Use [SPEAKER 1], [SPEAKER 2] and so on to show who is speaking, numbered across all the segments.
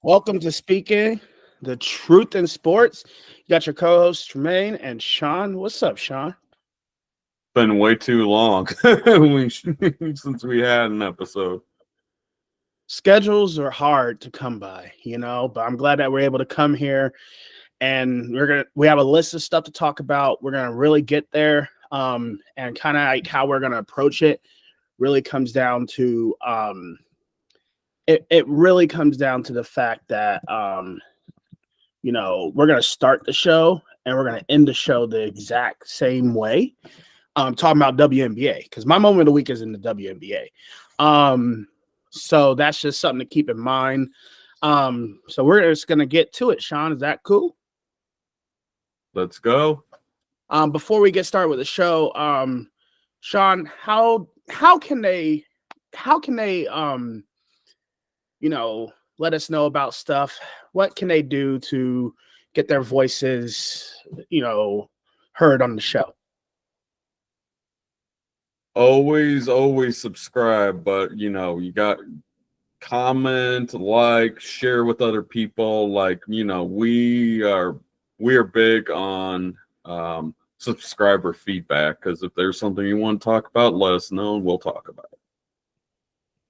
[SPEAKER 1] Welcome to Speaking the Truth in Sports. You got your co-hosts Tremaine and Sean. What's up, Sean?
[SPEAKER 2] Been way too long since we had an episode.
[SPEAKER 1] Schedules are hard to come by, but I'm glad that we're able to come here and we have a list of stuff to talk about. We're gonna really get there, and kind of like how we're gonna approach it. Really comes down to it really comes down to the fact that we're going to start the show and we're going to end the show the exact same way. Talking about WNBA, because my moment of the week is in the WNBA. So that's just something to keep in mind. So we're just going to get to it. Sean, is that cool?
[SPEAKER 2] Let's go.
[SPEAKER 1] Before we get started with the show, Sean, how can they let us know about stuff? What can they do to get their voices, heard on the show?
[SPEAKER 2] Always subscribe, but you got comment, like, share with other people. Like, we are big on subscriber feedback, because if there's something you want to talk about, let us know and we'll talk about it.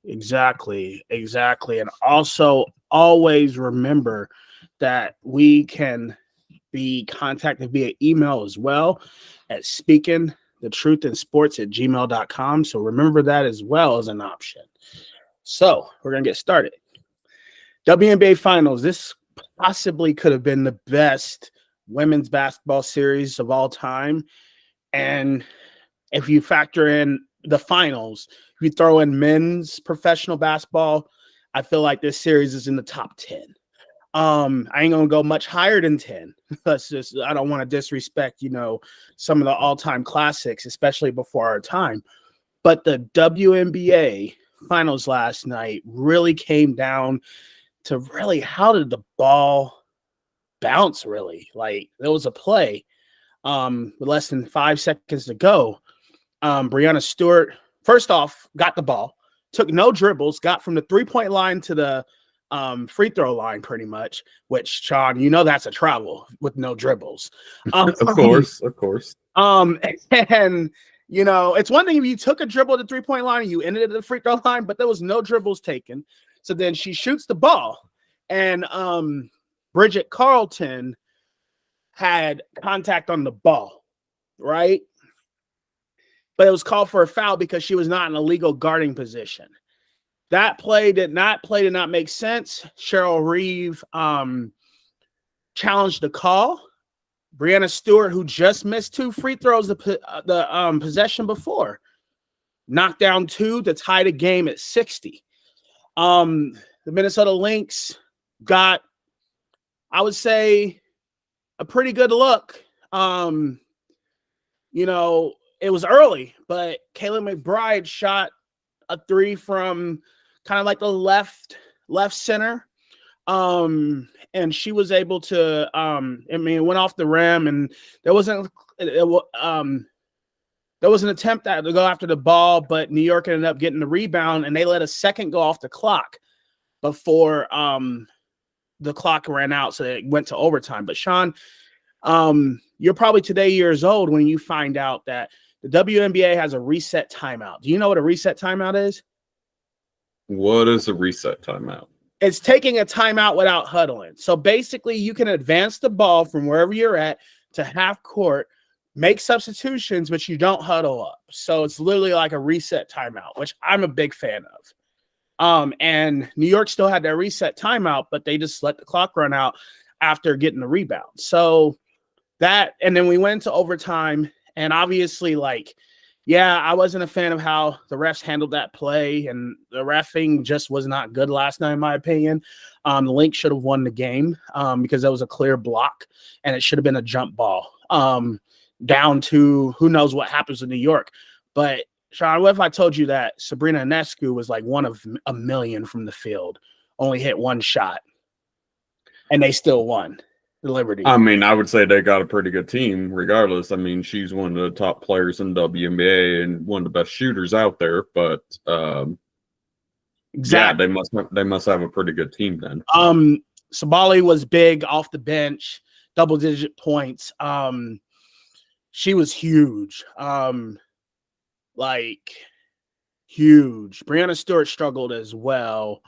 [SPEAKER 1] Exactly. And also always remember that we can be contacted via email as well at speakingthetruthinsports@gmail.com. So remember that as well as an option. So we're going to get started. WNBA Finals. This possibly could have been the best women's basketball series of all time. And if you factor in the finals, if you throw in men's professional basketball, I feel like this series is in the top 10. I ain't gonna go much higher than 10. I don't want to disrespect, some of the all-time classics, especially before our time. But the WNBA finals last night really came down to really how did the ball bounce, really. Like, there was a play with less than 5 seconds to go. Breanna Stewart, first off, got the ball, took no dribbles, got from the three-point line to the free throw line pretty much, which, Sean, that's a travel with no dribbles.
[SPEAKER 2] Of course.
[SPEAKER 1] And, it's one thing if you took a dribble at the three-point line and you ended at the free throw line, but there was no dribbles taken. So then she shoots the ball, and Bridget Carlton had contact on the ball, right? But it was called for a foul because she was not in a legal guarding position. That play did not make sense. Cheryl Reeve challenged the call. Breanna Stewart, who just missed 2 free throws the possession before, knocked down 2 to tie the game at 60. The Minnesota Lynx got, I would say, a pretty good look. It was early, but Kayla McBride shot a 3 from kind of like the left center. And she was able to, it went off the rim, and there was an attempt to go after the ball, but New York ended up getting the rebound, and they let a second go off the clock before the clock ran out, so it went to overtime. But Sean, you're probably today years old when you find out that the WNBA has a reset timeout. Do you know what a reset timeout is?
[SPEAKER 2] What is a reset timeout?
[SPEAKER 1] It's taking a timeout without huddling. So basically, you can advance the ball from wherever you're at to half court, make substitutions, but you don't huddle up. So it's literally like a reset timeout, which I'm a big fan of. And New York still had their reset timeout, but they just let the clock run out after getting the rebound. So that, and then we went into overtime, and obviously, I wasn't a fan of how the refs handled that play, and the reffing just was not good last night, in my opinion. The Lynx should have won the game because that was a clear block, and it should have been a jump ball down to who knows what happens in New York. But, Sean, what if I told you that Sabrina Ionescu was like 1 of a million from the field, only hit 1 shot, and they still won the Liberty?
[SPEAKER 2] I mean, I would say they got a pretty good team regardless. I mean, she's one of the top players in WNBA and one of the best shooters out there. But
[SPEAKER 1] Exactly.
[SPEAKER 2] Yeah, they must have a pretty good team then.
[SPEAKER 1] Sabali was big off the bench, double-digit points. She was huge. Like huge. Brianna Stewart struggled as well.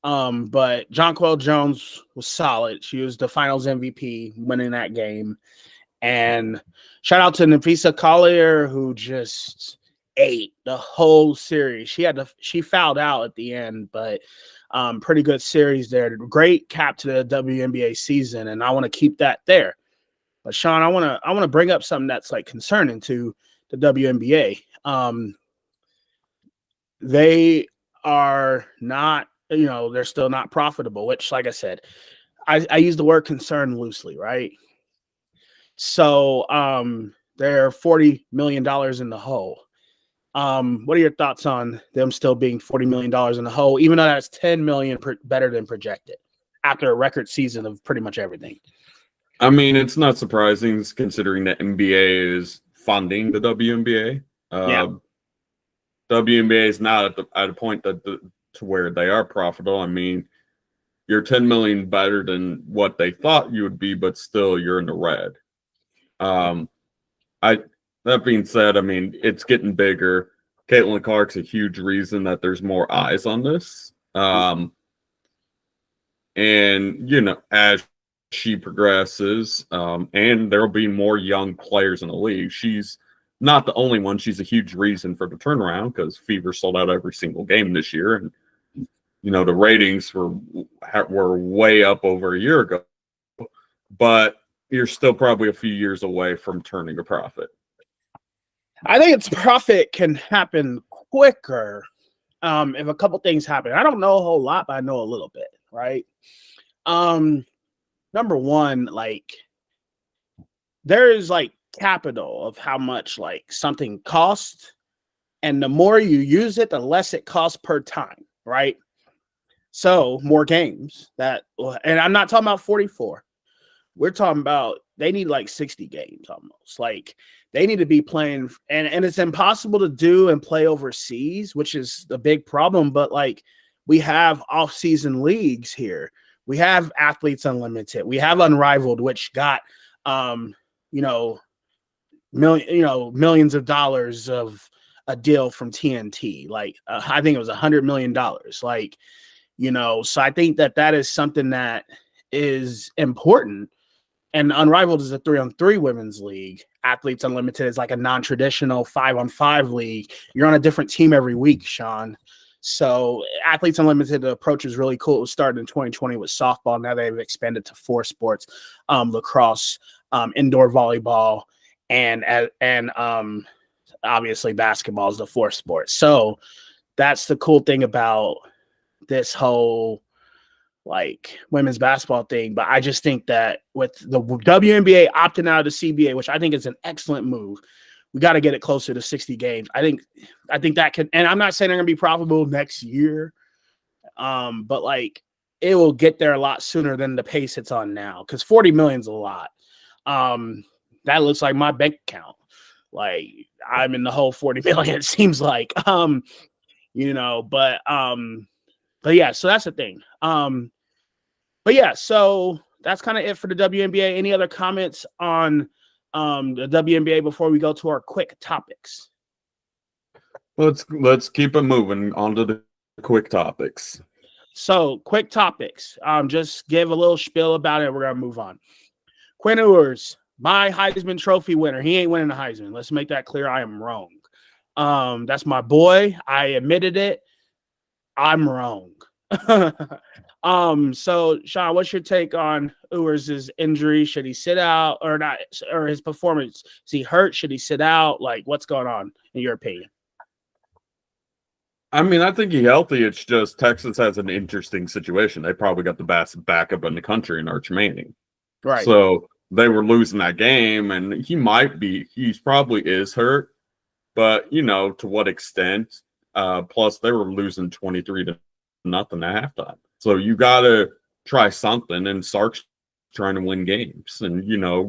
[SPEAKER 1] But Jonquel Jones was solid. She was the finals MVP, winning that game. And shout out to Nafisa Collier, who just ate the whole series. She fouled out at the end, but pretty good series there. Great cap to the WNBA season, and I want to keep that there. But Sean, I want to bring up something that's like concerning to the WNBA. They are not, they're still not profitable, which, like I said, I use the word concern loosely, right? So they're $40 million in the hole. What are your thoughts on them still being $40 million in the hole, even though that's $10 million better than projected after a record season of pretty much everything?
[SPEAKER 2] I mean, it's not surprising considering that NBA is funding the WNBA.
[SPEAKER 1] Yeah.
[SPEAKER 2] WNBA is not at a point to where they are profitable. I mean, you're 10 million better than what they thought you would be, but still you're in the red. That being said, I mean, it's getting bigger. Caitlin Clark's a huge reason that there's more eyes on this. And as she progresses, and there'll be more young players in the league. She's not the only one. She's a huge reason for the turnaround because Fever sold out every single game this year, and the ratings were way up over a year ago. But you're still probably a few years away from turning a profit.
[SPEAKER 1] I think its profit can happen quicker if a couple things happen. I don't know a whole lot, but I know a little bit, right? Number one, like there is like capital of how much like something costs, and the more you use it, the less it costs per time, right? So more games and I'm not talking about 44. We're talking about they need like 60 games almost. Like they need to be playing, and it's impossible to do and play overseas, which is the big problem. But like we have off-season leagues here. We have Athletes Unlimited. We have Unrivaled, which got millions of dollars of a deal from TNT. Like I think it was $100 million. Like, so I think that is something that is important. And Unrivaled is a 3-on-3 women's league. Athletes Unlimited is like a non-traditional 5-on-5 league. You're on a different team every week, Sean. So Athletes Unlimited, the approach is really cool. It was started in 2020 with softball. Now they've expanded to 4 sports, lacrosse, indoor volleyball, and obviously basketball is the 4th sport. So that's the cool thing about this whole like women's basketball thing. But I just think that with the WNBA opting out of the CBA, which I think is an excellent move, we got to get it closer to 60 games. I think that can, and I'm not saying they're going to be profitable next year, but like it will get there a lot sooner than the pace it's on now. Because 40 million is a lot. That looks like my bank account. Like I'm in the whole 40 million. It seems like, but yeah. So that's the thing. But yeah. So that's kind of it for the WNBA. Any other comments on the WNBA before we go to our quick topics?
[SPEAKER 2] Let's keep it moving on to the quick topics.
[SPEAKER 1] So quick topics. Just give a little spiel about it. We're gonna move on. Quinn Ewers, my Heisman Trophy winner. He ain't winning the Heisman. Let's make that clear. I am wrong. That's my boy. I admitted it. I'm wrong. So Sean, what's your take on Ewers' injury? Should he sit out or not? Or his performance? Is he hurt? Should he sit out? Like, what's going on in your opinion?
[SPEAKER 2] I mean, I think he's healthy. It's just Texas has an interesting situation. They probably got the best backup in the country in Arch Manning.
[SPEAKER 1] Right.
[SPEAKER 2] So they were losing that game, and he's probably is hurt, but to what extent? Plus, they were losing 23-0 at halftime. So you got to try something, and Sark's trying to win games and,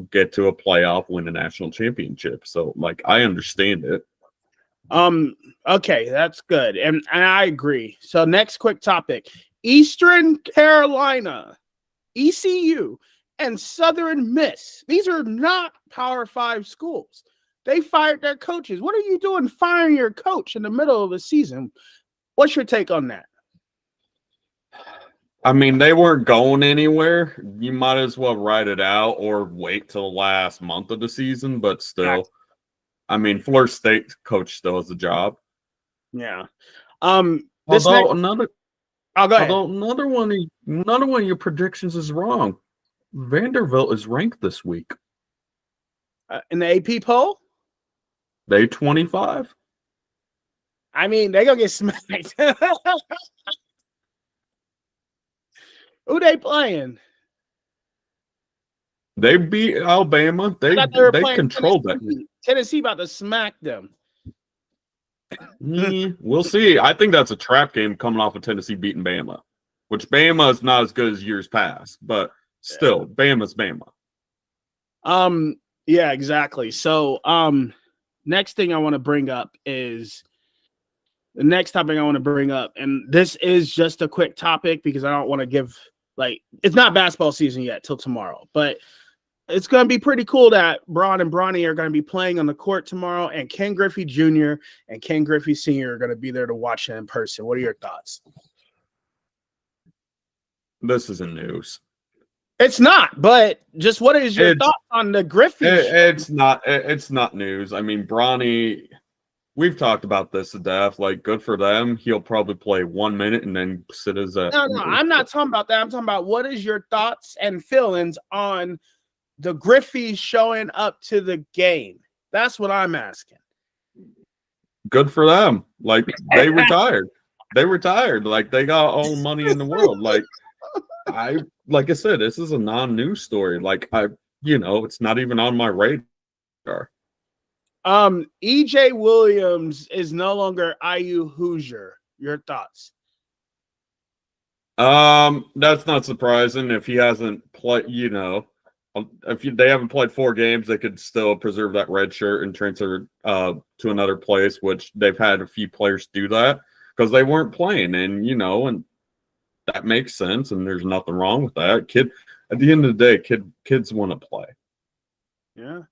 [SPEAKER 2] get to a playoff, win a national championship. So, like, I understand it.
[SPEAKER 1] Okay, that's good. And I agree. So next quick topic. Eastern Carolina, ECU, and Southern Miss. These are not Power 5 schools. They fired their coaches. What are you doing firing your coach in the middle of the season? What's your take on that?
[SPEAKER 2] I mean, they weren't going anywhere. You might as well ride it out or wait till the last month of the season, but still. I mean, Florida State coach still has a job.
[SPEAKER 1] Yeah.
[SPEAKER 2] This
[SPEAKER 1] go ahead.
[SPEAKER 2] Another one of your predictions is wrong. Vanderbilt is ranked this week.
[SPEAKER 1] In the AP poll?
[SPEAKER 2] They 25.
[SPEAKER 1] I mean, they're going to get smacked. Who they playing?
[SPEAKER 2] They beat Alabama. They controlled that.
[SPEAKER 1] Tennessee about to smack them.
[SPEAKER 2] We'll see. I think that's a trap game coming off of Tennessee beating Bama, which Bama is not as good as years past, but still, Bama's Bama.
[SPEAKER 1] Yeah, exactly. So, next thing I want to bring up is the next topic I want to bring up, and this is just a quick topic because I don't want to give it's not basketball season yet till tomorrow, but it's going to be pretty cool that Braun and Bronny are going to be playing on the court tomorrow, and Ken Griffey Jr. and Ken Griffey Sr. are going to be there to watch it in person. What are your thoughts?
[SPEAKER 2] This isn't news.
[SPEAKER 1] It's not, but just what is your thoughts on the Griffey?
[SPEAKER 2] It's not news. I mean, Bronny, we've talked about this to death. Like, good for them. He'll probably play 1 minute and then sit as a.
[SPEAKER 1] No, I'm not talking about that. I'm talking about what is your thoughts and feelings on the Griffeys showing up to the game? That's what I'm asking.
[SPEAKER 2] Good for them. Like, they retired. They retired. Like, they got all the money in the world. Like I said, this is a non-news story. Like, it's not even on my radar.
[SPEAKER 1] EJ Williams is no longer IU Hoosier. Your thoughts?
[SPEAKER 2] That's not surprising. If he hasn't played, they haven't played 4 games, they could still preserve that red shirt and transfer to another place, which they've had a few players do that because they weren't playing, and that makes sense, and there's nothing wrong with that. At the end of the day, kids want to play.
[SPEAKER 1] Yeah.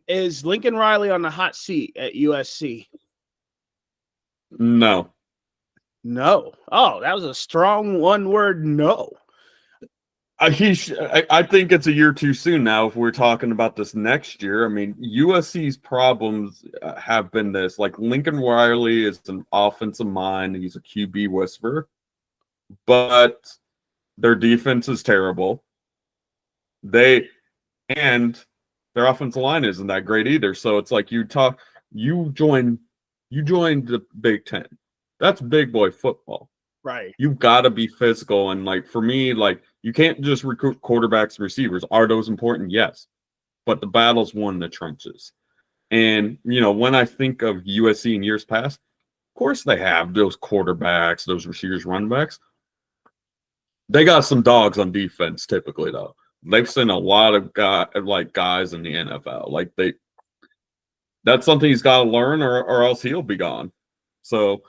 [SPEAKER 1] Is Lincoln Riley on the hot seat at USC?
[SPEAKER 2] No.
[SPEAKER 1] Oh, that was a strong one-word no.
[SPEAKER 2] I think it's a year too soon now if we're talking about this next year. I mean, USC's problems have been this. Like, Lincoln Riley is an offensive mind. He's a QB whisperer. But their defense is terrible. Their offensive line isn't that great either. So it's like you joined the Big Ten. That's big boy football.
[SPEAKER 1] Right.
[SPEAKER 2] You've got to be physical. And for me, you can't just recruit quarterbacks and receivers. Are those important? Yes. But the battle's won in the trenches. And, when I think of USC in years past, of course they have those quarterbacks, those receivers, running backs. They got some dogs on defense typically, though. They've seen a lot of guys in the NFL. That's something he's got to learn or else he'll be gone. So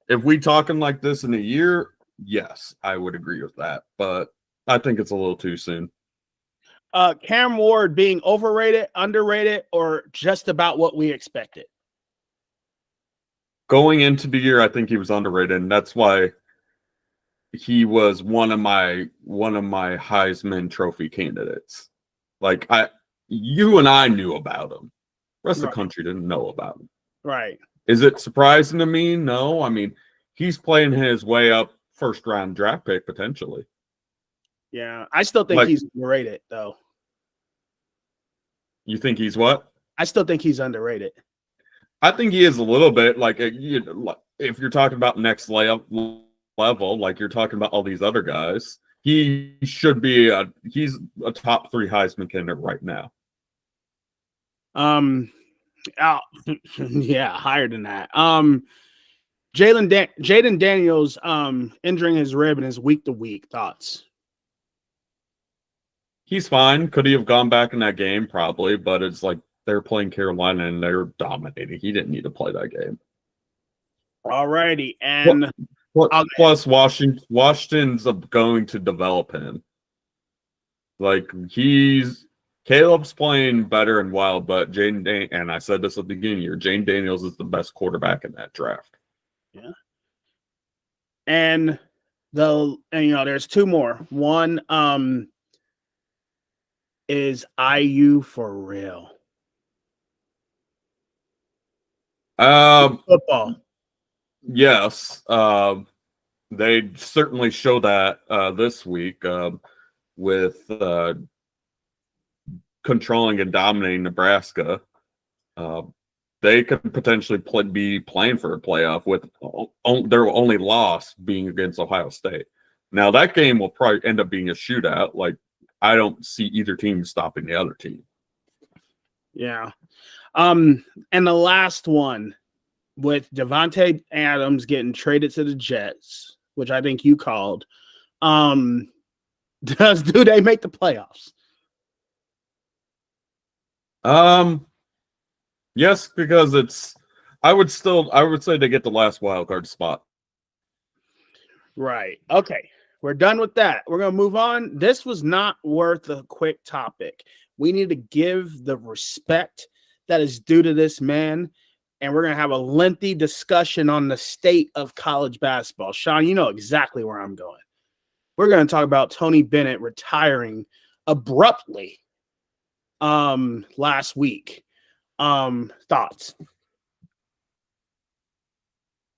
[SPEAKER 2] if we talking like this in a year, yes, I would agree with that. But I think it's a little too soon.
[SPEAKER 1] Cam Ward being overrated, underrated, or just about what we expected?
[SPEAKER 2] Going into the year, I think he was underrated, and that's why he was one of my Heisman Trophy candidates. You and I knew about him. The rest of the country didn't know about him.
[SPEAKER 1] Right.
[SPEAKER 2] Is it surprising to me? No. I mean, he's playing his way up, first round draft pick potentially.
[SPEAKER 1] Yeah, I still think he's underrated, though.
[SPEAKER 2] You think he's what?
[SPEAKER 1] I still think he's underrated.
[SPEAKER 2] I think he is a little bit. If you're talking about next level, you're talking about all these other guys, he should be he's a top 3 Heisman candidate right now.
[SPEAKER 1] Yeah, higher than that. Jaden Daniels injuring his rib and is week to week. Thoughts?
[SPEAKER 2] He's fine. Could he have gone back in that game? Probably, but it's They were playing Carolina and they were dominating. He didn't need to play that game.
[SPEAKER 1] All righty. And
[SPEAKER 2] plus Washington's going to develop him. Like Caleb's playing better and wild, but and I said this at the beginning of the year, Jane Daniels is the best quarterback in that draft.
[SPEAKER 1] Yeah. And there's two more. One is IU for real. Football.
[SPEAKER 2] Yes. They certainly show that this week with controlling and dominating Nebraska. They could potentially be playing for a playoff with their only loss being against Ohio State. Now, that game will probably end up being a shootout. Like, I don't see either team stopping the other team.
[SPEAKER 1] Yeah. And the last one, with Devontae Adams getting traded to the Jets, which I think you called, do they make the playoffs?
[SPEAKER 2] Yes, because I would say they get the last wild card spot.
[SPEAKER 1] Right. Okay. We're done with that. We're going to move on. This was not worth a quick topic. We need to give the respect that is due to this man, and we're going to have a lengthy discussion on the state of college basketball. Sean, you know exactly where I'm going. We're going to talk about Tony Bennett retiring abruptly last week. Thoughts?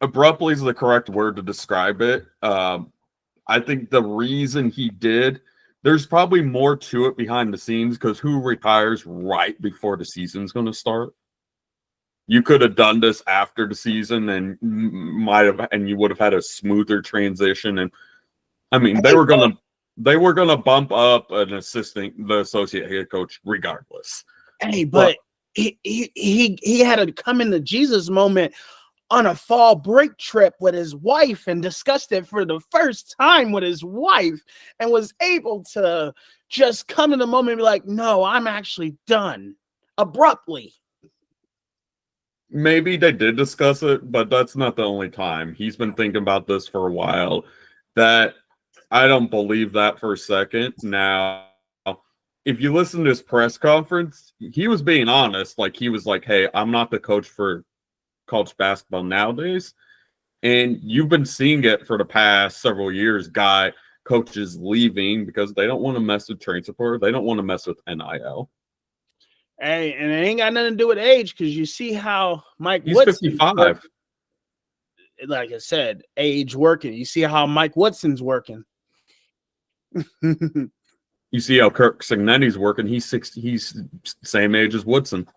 [SPEAKER 2] Abruptly is the correct word to describe it. I think the reason he did, there's probably more to it behind the scenes, because who retires right before the season's going to start? You could have done this after the season and you would have had a smoother transition. And I mean, they were going to bump up the associate head coach regardless.
[SPEAKER 1] Hey, but he had a come into Jesus moment on a fall break trip with his wife and discussed it for the first time with his wife and was able to just come in the moment and be like, no, I'm actually done abruptly.
[SPEAKER 2] Maybe they did discuss it, but that's not the only time. He's been thinking about this for a while. That I don't believe that for a second. Now, if you listen to his press conference, he was being honest. Like, he was like, hey, I'm not the coach for college basketball nowadays. And you've been seeing it for the past several years, coaches leaving because they don't want to mess with trade support. They don't want to mess with NIL.
[SPEAKER 1] Hey, and it ain't got nothing to do with age, because you see how
[SPEAKER 2] He's 55.
[SPEAKER 1] Like I said, age working. You see how Mike Woodson's working.
[SPEAKER 2] You see how Kirk Cignetti's working. He's 60. He's same age as Woodson.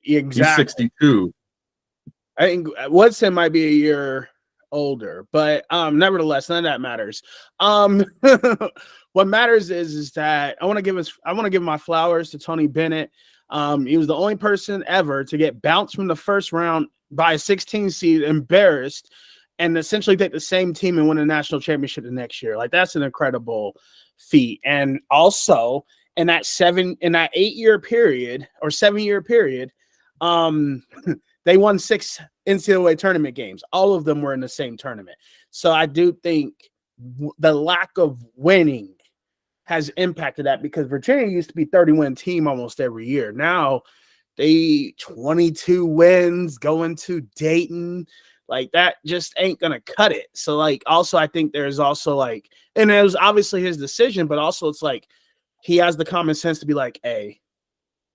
[SPEAKER 1] Exactly.
[SPEAKER 2] He's 62.
[SPEAKER 1] I think Woodson might be a year older, but nevertheless, none of that matters. What matters is that I want to give my flowers to Tony Bennett. He was the only person ever to get bounced from the first round by a 16 seed, embarrassed, and essentially take the same team and win a national championship the next year. Like, that's an incredible feat. And also in that 8-year period or 7-year period, they won 6 NCAA tournament games. All of them were in the same tournament. So I do think the lack of winning has impacted that, because Virginia used to be 30-win team almost every year. Now they 22 wins going to Dayton. Like, that just ain't going to cut it. So, like, also I think there's also like, and it was obviously his decision, but also it's like he has the common sense to be like, hey,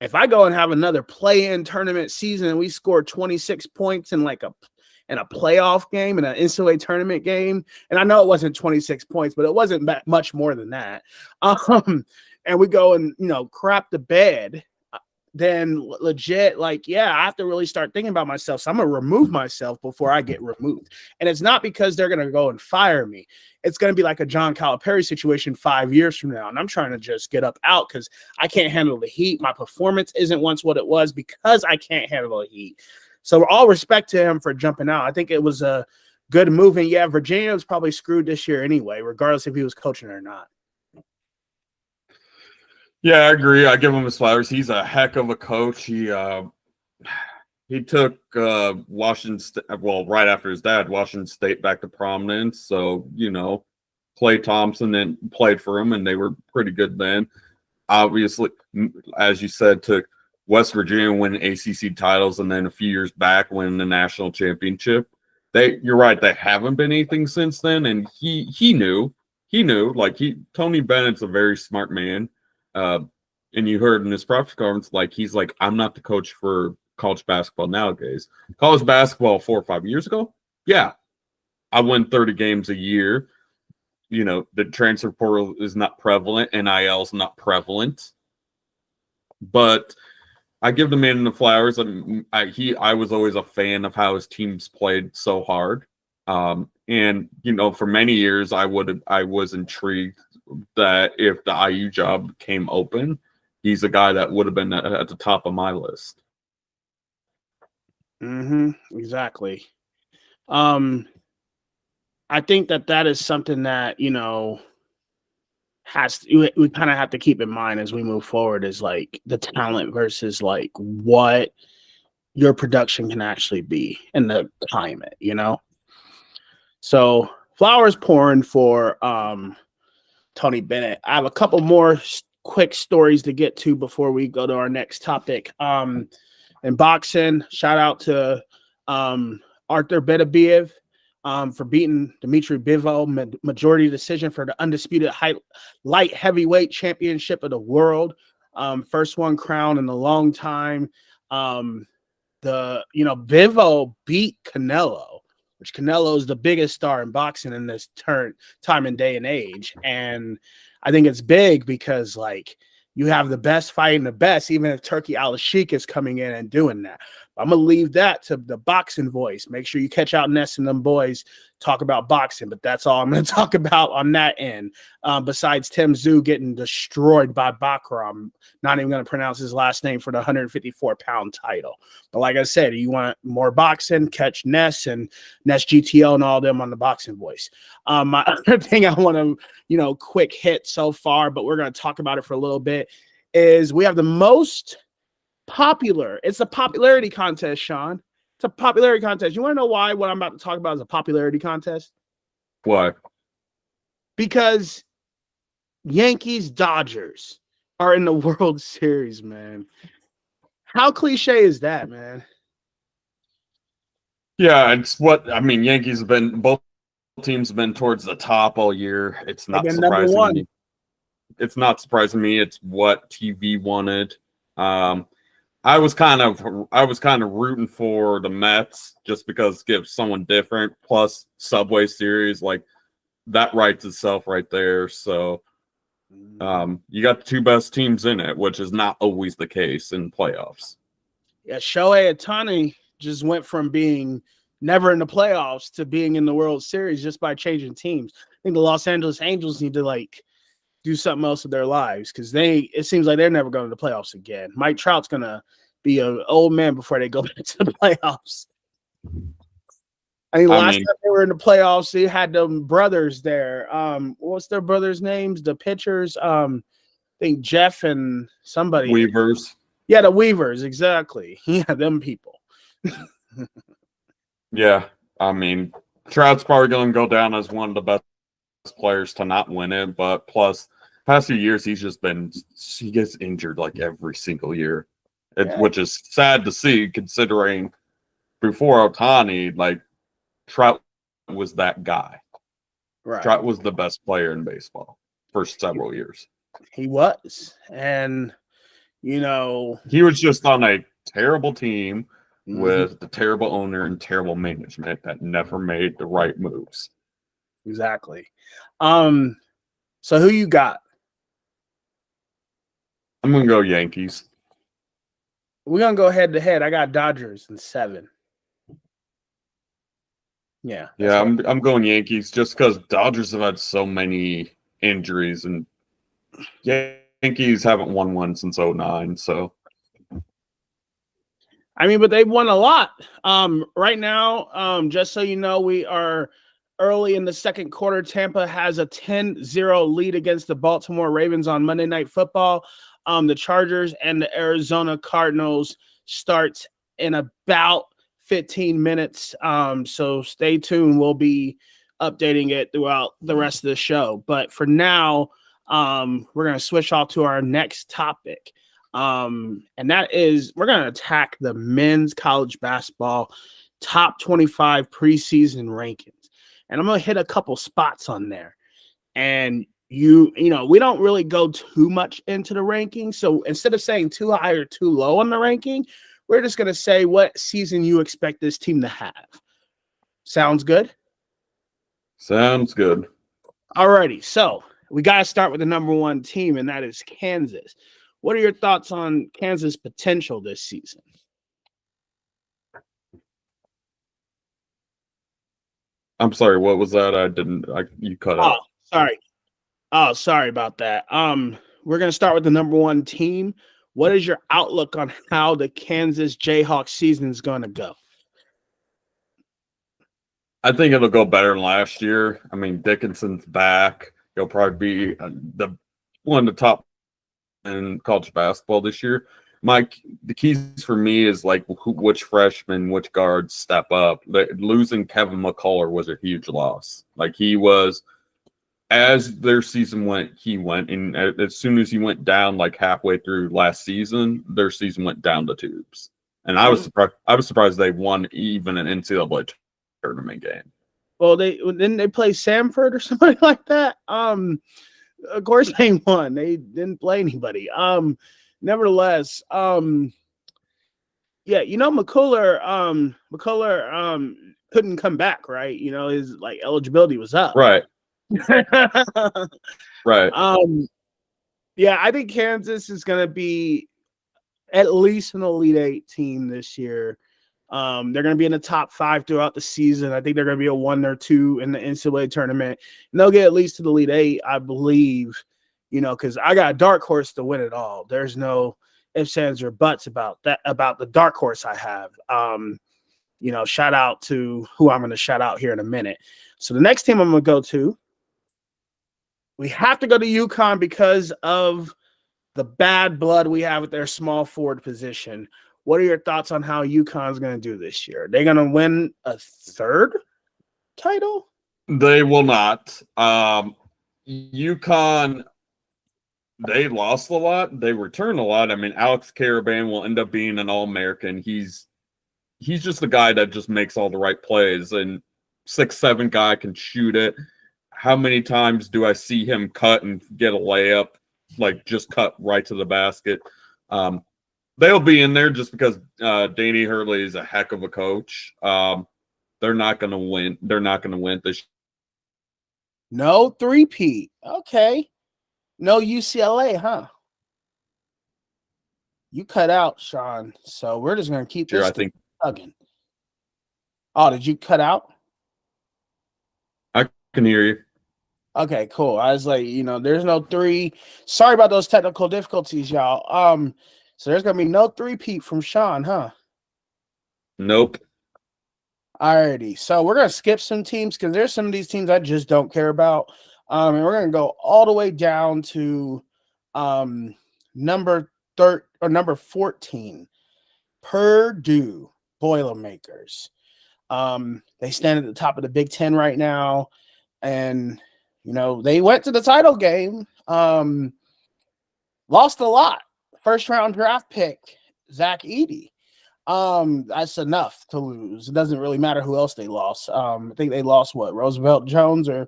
[SPEAKER 1] if I go and have another play-in tournament season and we score 26 points in a playoff game, in an NCAA tournament game, and I know it wasn't 26 points, but it wasn't much more than that, and we go and, crap the bed, then legit, like, yeah, I have to really start thinking about myself. So I'm going to remove myself before I get removed. And it's not because they're going to go and fire me. It's going to be like a John Calipari situation 5 years from now. And I'm trying to just get up out because I can't handle the heat. My performance isn't once what it was because I can't handle the heat. So all respect to him for jumping out. I think it was a good move. And yeah, Virginia was probably screwed this year anyway, regardless if he was coaching or not.
[SPEAKER 2] Yeah, I agree. I give him his flowers. He's a heck of a coach. He took Washington State, well, right after his dad, Washington State back to prominence. So, Clay Thompson and played for him, and they were pretty good then. Obviously, as you said, took West Virginia win ACC titles, and then a few years back win the national championship. You're right, they haven't been anything since then, and he knew. Tony Bennett's a very smart man. And you heard in his press conference, he's like, I'm not the coach for college basketball nowadays. College basketball 4 or 5 years ago, yeah, I win 30 games a year. The transfer portal is not prevalent, NIL is not prevalent, but I give the man the flowers. I was always a fan of how his teams played so hard, and for many years I was intrigued that if the IU job came open, he's a guy that would have been at the top of my list.
[SPEAKER 1] Exactly. I think that is something that, we kind of have to keep in mind as we move forward, is the talent versus what your production can actually be and the climate, So flowers pouring for Tony Bennett. I have a couple more quick stories to get to before we go to our next topic. In boxing, shout out to Arthur Beterbiev for beating Dmitry Bivol, majority decision for the undisputed light heavyweight championship of the world. First one crowned in a long time. Bivol beat Canelo, which Canelo is the biggest star in boxing in this time and day and age. And I think it's big because you have the best fighting the best, even if Turki Al-Sheikh is coming in and doing that. I'm going to leave that to the boxing voice. Make sure you catch out Ness and them boys talk about boxing, but that's all I'm going to talk about on that end. Besides Tim Tszyu getting destroyed by Bakram, I'm not even going to pronounce his last name for the 154-pound title. But like I said, you want more boxing, catch Ness and Ness GTO and all them on the boxing voice. My other thing I want to, quick hit so far, but we're going to talk about it for a little bit, is we have the most popular. It's a popularity contest, Sean. It's a popularity contest. You want to know why what I'm about to talk about is a popularity contest?
[SPEAKER 2] Why?
[SPEAKER 1] Because Yankees Dodgers are in the World Series, man. How cliche is that, man?
[SPEAKER 2] Yeah, it's Yankees have been, both teams have been towards the top all year. It's not surprising me. It's not surprising me. It's what TV wanted. I was kind of rooting for the Mets just because it gives someone different. Plus Subway Series, that writes itself right there. So you got the two best teams in it, which is not always the case in playoffs.
[SPEAKER 1] Yeah, Shohei Ohtani just went from being never in the playoffs to being in the World Series just by changing teams. I think the Los Angeles Angels need to do something else with their lives, because it seems like they're never going to the playoffs again. Mike Trout's going to be an old man before they go back to the playoffs. I think last time they were in the playoffs, they had them brothers there. What's their brothers' names? The pitchers, I think Jeff and somebody.
[SPEAKER 2] Weavers.
[SPEAKER 1] Yeah, the Weavers, exactly. Yeah, them people.
[SPEAKER 2] Yeah, Trout's probably going to go down as one of the best players to not win it, but plus past few years he gets injured every single year, which is sad to see, considering before Ohtani, Trout was that guy. Right. Trout was the best player in baseball for several years.
[SPEAKER 1] He was, and he
[SPEAKER 2] was just on a terrible team with the terrible owner and terrible management that never made the right moves.
[SPEAKER 1] Exactly. So who you got?
[SPEAKER 2] I'm gonna go Yankees.
[SPEAKER 1] We're gonna go head to head. I got Dodgers in 7. Yeah.
[SPEAKER 2] Yeah, I'm going Yankees just because Dodgers have had so many injuries, and Yankees haven't won one since 2009. So
[SPEAKER 1] but they've won a lot. Right now, just so you know, we are early in the second quarter. Tampa has a 10-0 lead against the Baltimore Ravens on Monday Night Football. The Chargers and the Arizona Cardinals starts in about 15 minutes. So stay tuned. We'll be updating it throughout the rest of the show. But for now, we're going to switch off to our next topic. And that is we're going to attack the men's college basketball top 25 preseason rankings. And I'm going to hit a couple spots on there. And you know, we don't really go too much into the rankings. So instead of saying too high or too low on the ranking, we're just going to say what season you expect this team to have. Sounds good?
[SPEAKER 2] Sounds good.
[SPEAKER 1] Alrighty. So we got to start with the number one team, and that is Kansas. What are your thoughts on Kansas' potential this season?
[SPEAKER 2] I'm sorry, what was that? You cut out.
[SPEAKER 1] Sorry. Oh, sorry about that. We're going to start with the number one team. What is your outlook on how the Kansas Jayhawks season is going to go?
[SPEAKER 2] I think it'll go better than last year. I mean, Dickinson's back. He'll probably be one of the top in college basketball this year. Mike, the keys for me is like which freshmen, which guards step up. Losing Kevin McCullough was a huge loss. Like he was, as their season went, he went, and as soon as he went down, like halfway through last season, their season went down the tubes. And I was surprised. I was surprised they won even an NCAA tournament game.
[SPEAKER 1] Well, didn't they play Samford or somebody like that? Of course they won. They didn't play anybody. Nevertheless, yeah, you know, McCullough couldn't come back, right? You know, his like eligibility was up.
[SPEAKER 2] Right. Right.
[SPEAKER 1] Yeah, I think Kansas is gonna be at least an Elite Eight team this year. They're going to be in the top 5 throughout the season. I think they're going to be a 1 or 2 in the NCAA tournament. And they'll get at least to the Elite Eight, I believe, you know, because I got a dark horse to win it all. There's no ifs, ands, or buts about that, about the dark horse I have. You know, shout out to who I'm going to shout out here in a minute. So the next team I'm going to go to, we have to go to UConn because of the bad blood we have at their small forward position. What are your thoughts on how UConn's going to do this year? They're going to win a 3rd title?
[SPEAKER 2] They will not. UConn, they lost a lot. They returned a lot. I mean, Alex Caravan will end up being an All-American. He's just the guy that just makes all the right plays. And 6'7" guy can shoot it. How many times do I see him cut and get a layup, like just cut right to the basket? They'll be in there just because Danny Hurley is a heck of a coach. They're not going to win. They're not going to win this.
[SPEAKER 1] No three-peat. Okay. No UCLA, huh? You cut out, Sean. So we're just going to keep this tugging. Oh, did you cut out?
[SPEAKER 2] I can hear you.
[SPEAKER 1] Okay, cool. I was like, you know, there's no 3. Sorry about those technical difficulties, y'all. So there's going to be no three-peat from Sean, huh?
[SPEAKER 2] Nope.
[SPEAKER 1] Alrighty. So we're going to skip some teams because there's some of these teams I just don't care about. And we're going to go all the way down to number 14, Purdue Boilermakers. They stand at the top of the Big Ten right now. And, you know, they went to the title game. Lost a lot. First round draft pick, Zach Edey. That's enough to lose. It doesn't really matter who else they lost. I think they lost Roosevelt Jones or,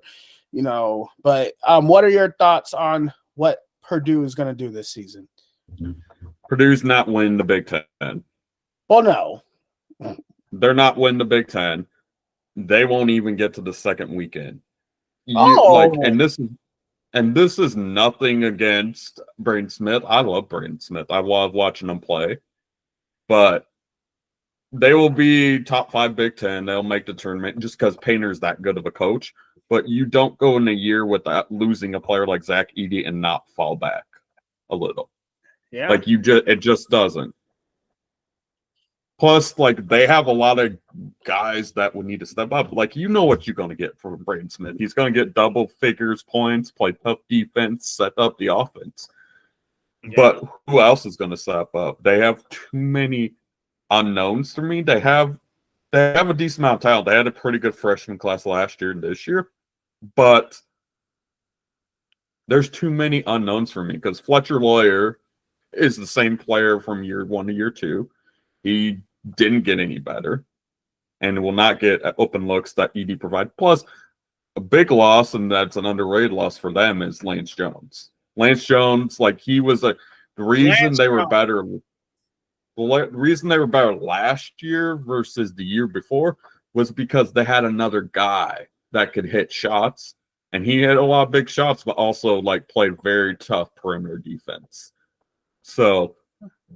[SPEAKER 1] you know, but what are your thoughts on what Purdue is going to do this season?
[SPEAKER 2] Purdue's not winning the Big Ten.
[SPEAKER 1] Well, no.
[SPEAKER 2] They're not winning the Big Ten. They won't even get to the second weekend. And this is nothing against Braden Smith. I love Braden Smith. I love watching him play. But they will be top 5 Big Ten. They'll make the tournament just because Painter's that good of a coach. But you don't go in a year without losing a player like Zach Edey and not fall back a little.
[SPEAKER 1] Yeah.
[SPEAKER 2] Like it just doesn't. Plus, like, they have a lot of guys that would need to step up. Like, you know what you're going to get from Braden Smith. He's going to get double figures points, play tough defense, set up the offense. But who else is going to step up? They have too many unknowns for me. They have a decent amount of talent. They had a pretty good freshman class last year and this year, but there's too many unknowns for me because Fletcher Lawyer is the same player from year 1 to year 2. He didn't get any better and will not get open looks that ED provide. Plus, a big loss, and that's an underrated loss for them, is Lance Jones. Lance Jones, like he was the reason they were better. The reason they were better last year versus the year before was because they had another guy that could hit shots, and he hit a lot of big shots, but also like played very tough perimeter defense. So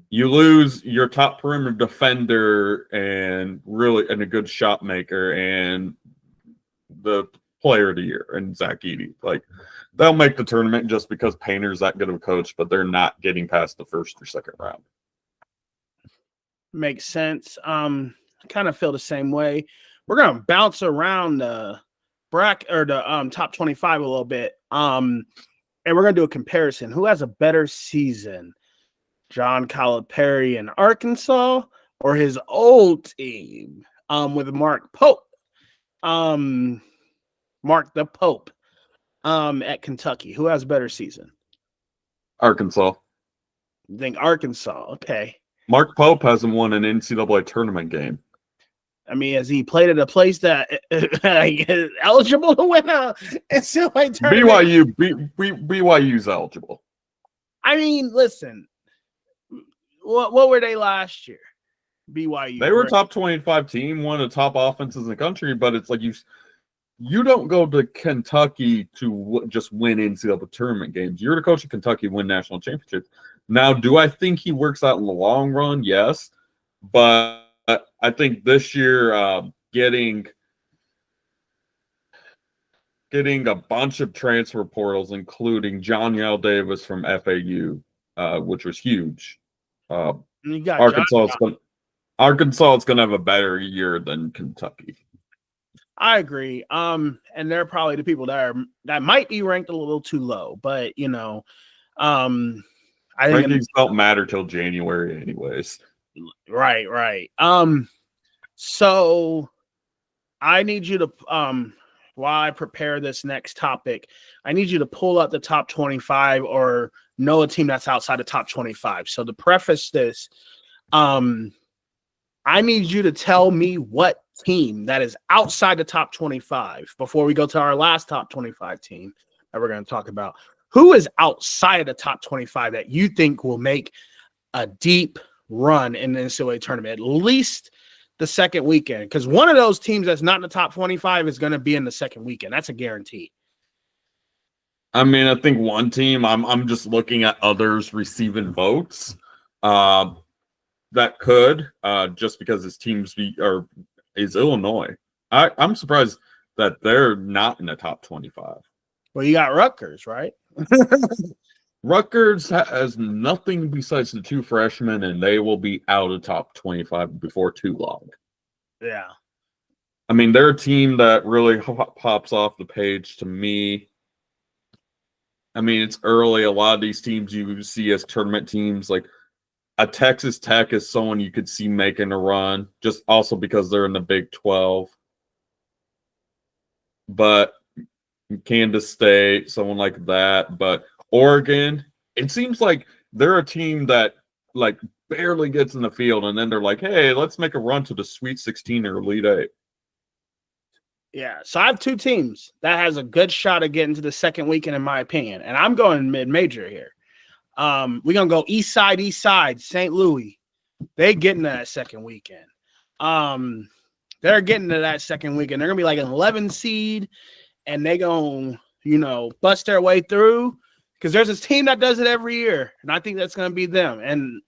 [SPEAKER 2] you lose your top perimeter defender and a good shot maker and the player of the year and Zach Edey. Like they'll make the tournament just because Painter's that good of a coach, but they're not getting past the first or second round.
[SPEAKER 1] Makes sense. I kind of feel the same way. We're gonna bounce around the bracket or the top 25 a little bit. And we're gonna do a comparison. Who has a better season? John Calipari in Arkansas or his old team with Mark Pope? Mark the Pope at Kentucky. Who has a better season?
[SPEAKER 2] Arkansas.
[SPEAKER 1] You think Arkansas? Okay.
[SPEAKER 2] Mark Pope hasn't won an NCAA tournament game.
[SPEAKER 1] I mean, has he played at a place that is eligible to win a NCAA tournament?
[SPEAKER 2] BYU's eligible.
[SPEAKER 1] I mean, listen. What were they last year? BYU.
[SPEAKER 2] They were a top 25 team, one of the top offenses in the country, but it's like you don't go to Kentucky to just win NCAA tournament games. You're the coach of Kentucky, win national championships. Now, do I think he works out in the long run? Yes. But I think this year getting a bunch of transfer portals, including John Yale Davis from FAU, which was huge. Arkansas is going to have a better year than Kentucky.
[SPEAKER 1] I agree. And they're probably the people that might be ranked a little too low, but I think
[SPEAKER 2] rankings don't matter till January, anyways.
[SPEAKER 1] Right. So I need you to while I prepare this next topic, I need you to pull up the top 25 or know a team that's outside the top 25. So to preface this, I need you to tell me what team that is outside the top 25 before we go to our last top 25 team that we're going to talk about. Who is outside of the top 25 that you think will make a deep run in the NCAA tournament, at least the second weekend? Because one of those teams that's not in the top 25 is going to be in the second weekend. That's a guarantee.
[SPEAKER 2] I mean, I think one team, I'm just looking at others receiving votes that could, just because his teams is Illinois. I'm surprised that they're not in the top 25.
[SPEAKER 1] Well, you got Rutgers, right?
[SPEAKER 2] Rutgers has nothing besides the two freshmen, and they will be out of top 25 before too long.
[SPEAKER 1] Yeah.
[SPEAKER 2] I mean, they're a team that really pops off the page to me. I mean, it's early. A lot of these teams you see as tournament teams, like a Texas Tech is someone you could see making a run, just also because they're in the Big 12. But Kansas State, someone like that. But Oregon, it seems like they're a team that like barely gets in the field, and then they're like, hey, let's make a run to the Sweet 16 or Elite 8.
[SPEAKER 1] Yeah, so I have two teams that has a good shot of getting to the second weekend, in my opinion, and I'm going mid-major here. We're going to go east side, St. Louis. They getting to that second weekend. They're getting to that second weekend. They're going to be like an 11 seed, and they're going to, bust their way through because there's this team that does it every year, and I think that's going to be them. And,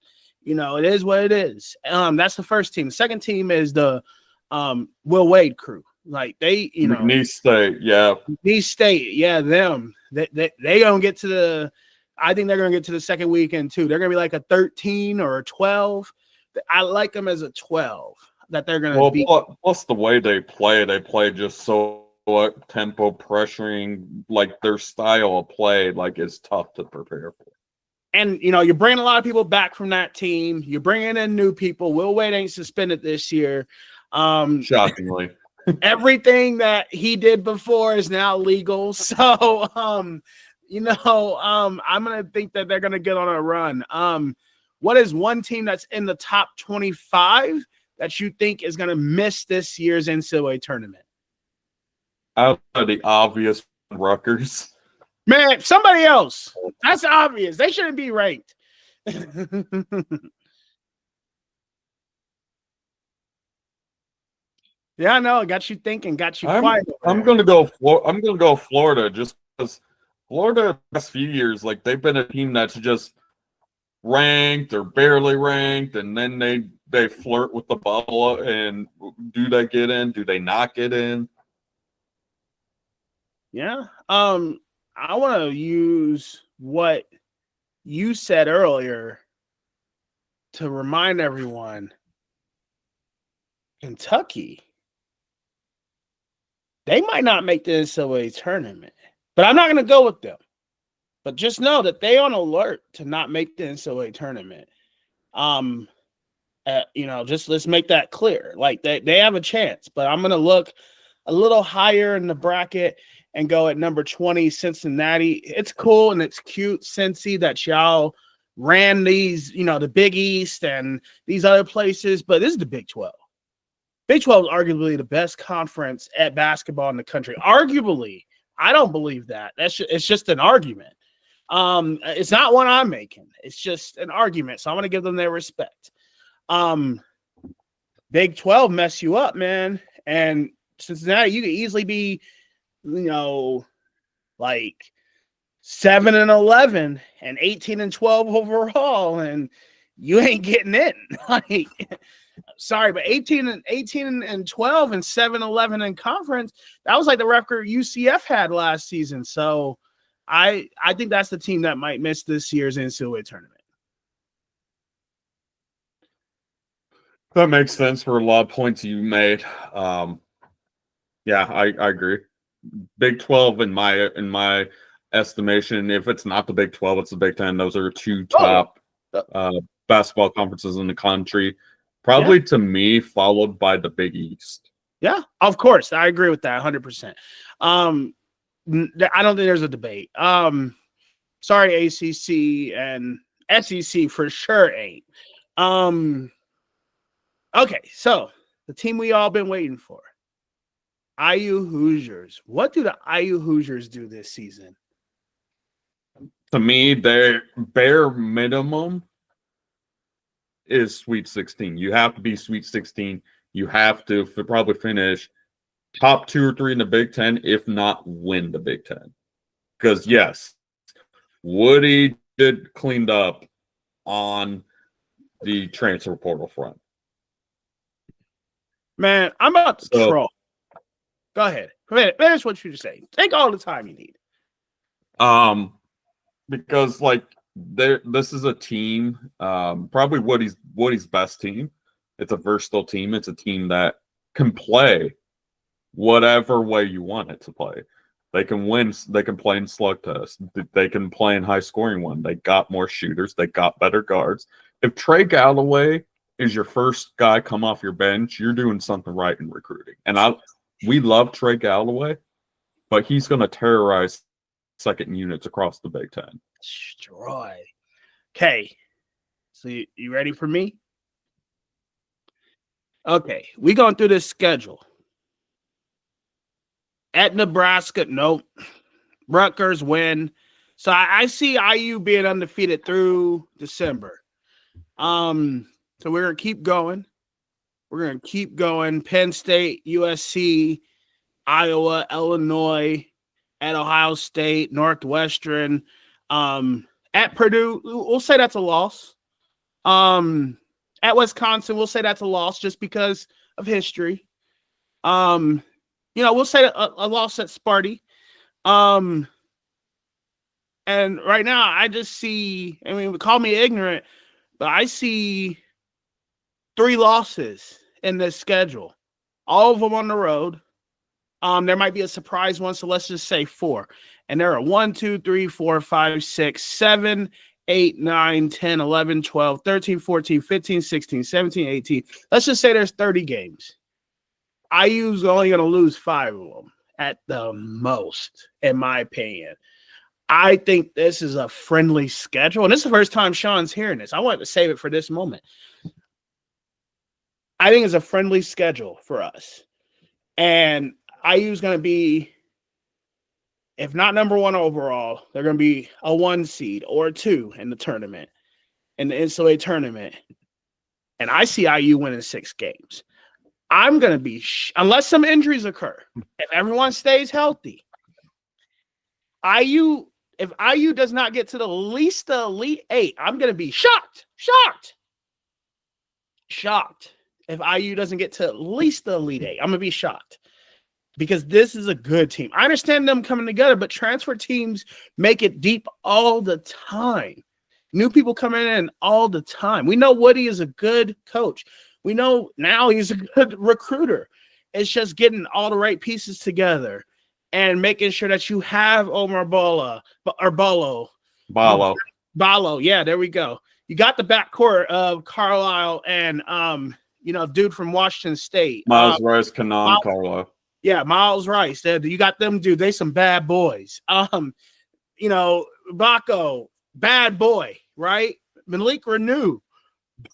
[SPEAKER 1] it is what it is. That's the first team. The second team is the Will Wade crew. Like they,
[SPEAKER 2] McNeese State, yeah.
[SPEAKER 1] McNeese State, yeah, them. They gonna get to the. I think they're gonna get to the second weekend too. They're gonna be like a 13 or a 12. I like them as a 12. That they're gonna be.
[SPEAKER 2] Plus the way they play just so tempo pressuring. Like their style of play, like is tough to prepare for.
[SPEAKER 1] And, you're bringing a lot of people back from that team. You're bringing in new people. Will Wade ain't suspended this year.
[SPEAKER 2] Shockingly.
[SPEAKER 1] Everything that he did before is now legal. So, I'm going to think that they're going to get on a run. What is one team that's in the top 25 that you think is going to miss this year's NCAA tournament?
[SPEAKER 2] Out of the obvious, Rutgers.
[SPEAKER 1] Man, somebody else. That's obvious. They shouldn't be ranked. Yeah, I know. Got you thinking. Got you quiet.
[SPEAKER 2] I'm gonna go Florida just because Florida the past few years, like they've been a team that's just ranked or barely ranked, and then they flirt with the bubble. And do they get in? Do they not get in?
[SPEAKER 1] Yeah. I want to use what you said earlier to remind everyone. Kentucky, they might not make the NCAA tournament, but I'm not going to go with them. But just know that they on alert to not make the NCAA tournament. Just let's make that clear. Like they have a chance, but I'm going to look a little higher in the bracket and go at number 20, Cincinnati. It's cool and it's cute, Cincy, that y'all ran these, the Big East and these other places, but this is the Big 12. Big 12 is arguably the best conference at basketball in the country. Arguably, I don't believe that. It's just an argument. It's not one I'm making. It's just an argument. So I'm going to give them their respect. Big 12 mess you up, man. And Cincinnati, you could easily be, like 7-11 and 18-12 overall, and you ain't getting in. Like, sorry, but 18-12 and 7-11 in conference, that was like the record UCF had last season. So I think that's the team that might miss this year's NCAA tournament.
[SPEAKER 2] That makes sense for a lot of points you made. Yeah, I agree. Big 12 in my estimation, if it's not the Big 12, it's the Big 10. Those are two top basketball conferences in the country. Probably to me, followed by the Big East. Yeah,
[SPEAKER 1] of course. I agree with that 100%. I don't think there's a debate. Sorry, ACC and SEC for sure ain't. Okay, so the team we all been waiting for. IU Hoosiers. What do the IU Hoosiers do this season?
[SPEAKER 2] To me, their bare minimum is Sweet 16. You have to be Sweet 16. You have to probably finish top 2 or 3 in the Big Ten, if not win the Big Ten. Because, yes, Woody did cleaned up on the transfer portal front.
[SPEAKER 1] Man, I'm about to troll. Go ahead. Finish what you just say. Take all the time you need.
[SPEAKER 2] Because like this is a team, probably Woody's best team. It's a versatile team. It's a team that can play whatever way you want it to play. They can win. They can play in slug test. They can play in high scoring one. They got more shooters. They got better guards. If Trey Galloway is your first guy come off your bench, you're doing something right in recruiting. And we love Trey Galloway, but he's going to terrorize second units across the Big Ten.
[SPEAKER 1] Destroy. Okay. So you ready for me? Okay. We going through this schedule. At Nebraska, nope. Rutgers win. So I see IU being undefeated through December. So we're going to keep going. We're going to keep going. Penn State, USC, Iowa, Illinois, at Ohio State, Northwestern, at Purdue, we'll say that's a loss. At Wisconsin, we'll say that's a loss just because of history. We'll say a loss at Sparty. And right now, I just see, call me ignorant, but I see 3 losses in this schedule, all of them on the road. There might be a surprise one, so let's just say 4. And there are 1, 2, 3, 4, 5, 6, 7, 8, 9, 10, 11, 12, 13, 14, 15, 16, 17, 18. Let's just say there's 30 games. IU's only going to lose 5 of them at the most, in my opinion. I think this is a friendly schedule. And this is the first time Sean's hearing this. I wanted to save it for this moment. I think it's a friendly schedule for us. And IU's going to be, if not number 1 overall, they're going to be a 1 seed or a 2 in the tournament, in the NCAA tournament. And I see IU winning 6 games. I'm going to be, unless some injuries occur, if everyone stays healthy, if IU does not get to the least the Elite 8, I'm going to be shocked. If IU doesn't get to at least the Elite 8, I'm going to be shocked. Because this is a good team. I understand them coming together, but transfer teams make it deep all the time. New people coming in all the time. We know Woody is a good coach. We know now he's a good recruiter. It's just getting all the right pieces together and making sure that you have Omar Ballo. Yeah, there we go. You got the backcourt of Carlisle and dude from Washington State.
[SPEAKER 2] Miles Rice, Kanan Carlisle.
[SPEAKER 1] Yeah, Miles Rice. You got them, dude. They some bad boys. Baco, bad boy, right? Malik Renew,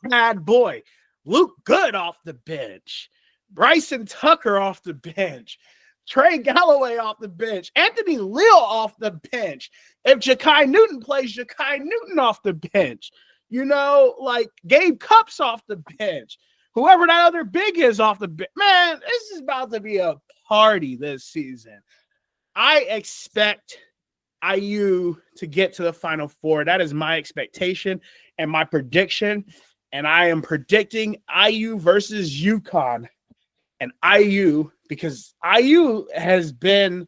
[SPEAKER 1] bad boy. Luke Good off the bench. Bryson Tucker off the bench. Trey Galloway off the bench. Anthony Leal off the bench. If Ja'Kai Newton plays, Ja'Kai Newton off the bench. Gabe Cups off the bench. Whoever that other big is off the bench. Man, this is about to be a party this season. I expect IU to get to the Final Four. That is my expectation and my prediction. And I am predicting IU versus UConn. And IU, because IU has been,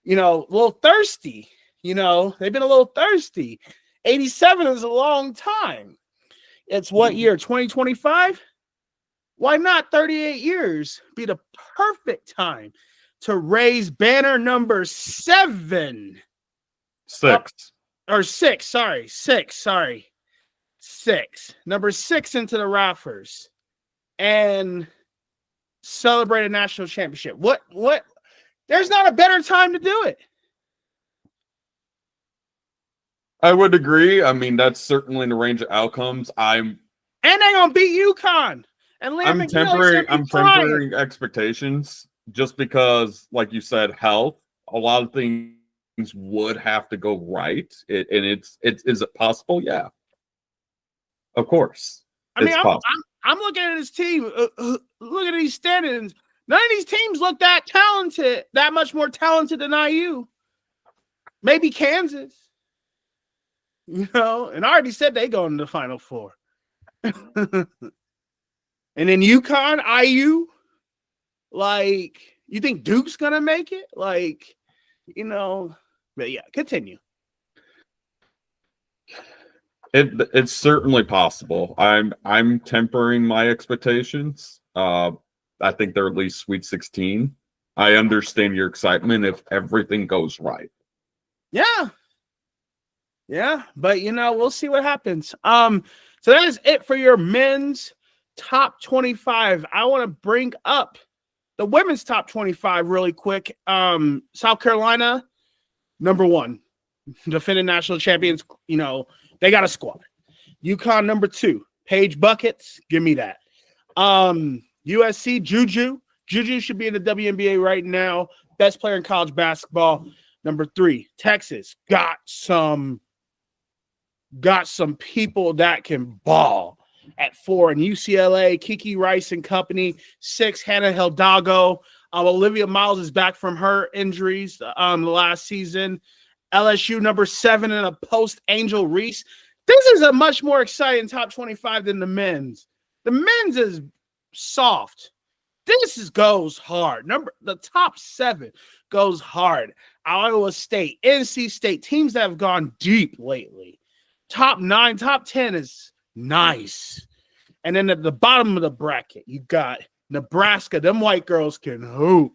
[SPEAKER 1] a little thirsty. They've been a little thirsty. 87 is a long time. It's what year? 2025? Why not 38 years be the perfect time to raise banner number 7?
[SPEAKER 2] 6.
[SPEAKER 1] Or 6, sorry. 6. Number 6 into the rafters and celebrate a national championship. What? There's not a better time to do it.
[SPEAKER 2] I would agree. I mean, that's certainly in the range of outcomes. And
[SPEAKER 1] they gonna beat UConn. And
[SPEAKER 2] I'm tempering expectations just because, like you said, health. A lot of things would have to go right. Is it possible? Yeah, of course.
[SPEAKER 1] I'm looking at this team. Look at these standings. None of these teams look that talented, that much more talented than IU. Maybe Kansas. And I already said they go into the Final Four. And then UConn, IU, you think Duke's gonna make it? But yeah, continue.
[SPEAKER 2] It's certainly possible. I'm tempering my expectations. I think they're at least Sweet 16. I understand your excitement if everything goes right.
[SPEAKER 1] Yeah, but we'll see what happens. So that is it for your men's top 25. I want to bring up the women's top 25 really quick. South Carolina, number 1, defending national champions. They got a squad. UConn, number 2, Paige Buckets. Give me that. USC, Juju. Juju should be in the WNBA right now. Best player in college basketball. Number 3, Texas. Got some people that can ball. At 4, and UCLA, Kiki Rice and company. 6, Hannah Hidalgo. Olivia Miles is back from her injuries the last season. LSU, number 7, in a post Angel Reese. This is a much more exciting top 25 than the men's. The men's is soft. This goes hard. The top 7 goes hard. Iowa State, NC State, teams that have gone deep lately. Top 9, top 10 is nice. And then at the bottom of the bracket, you got Nebraska. Them white girls can hoop.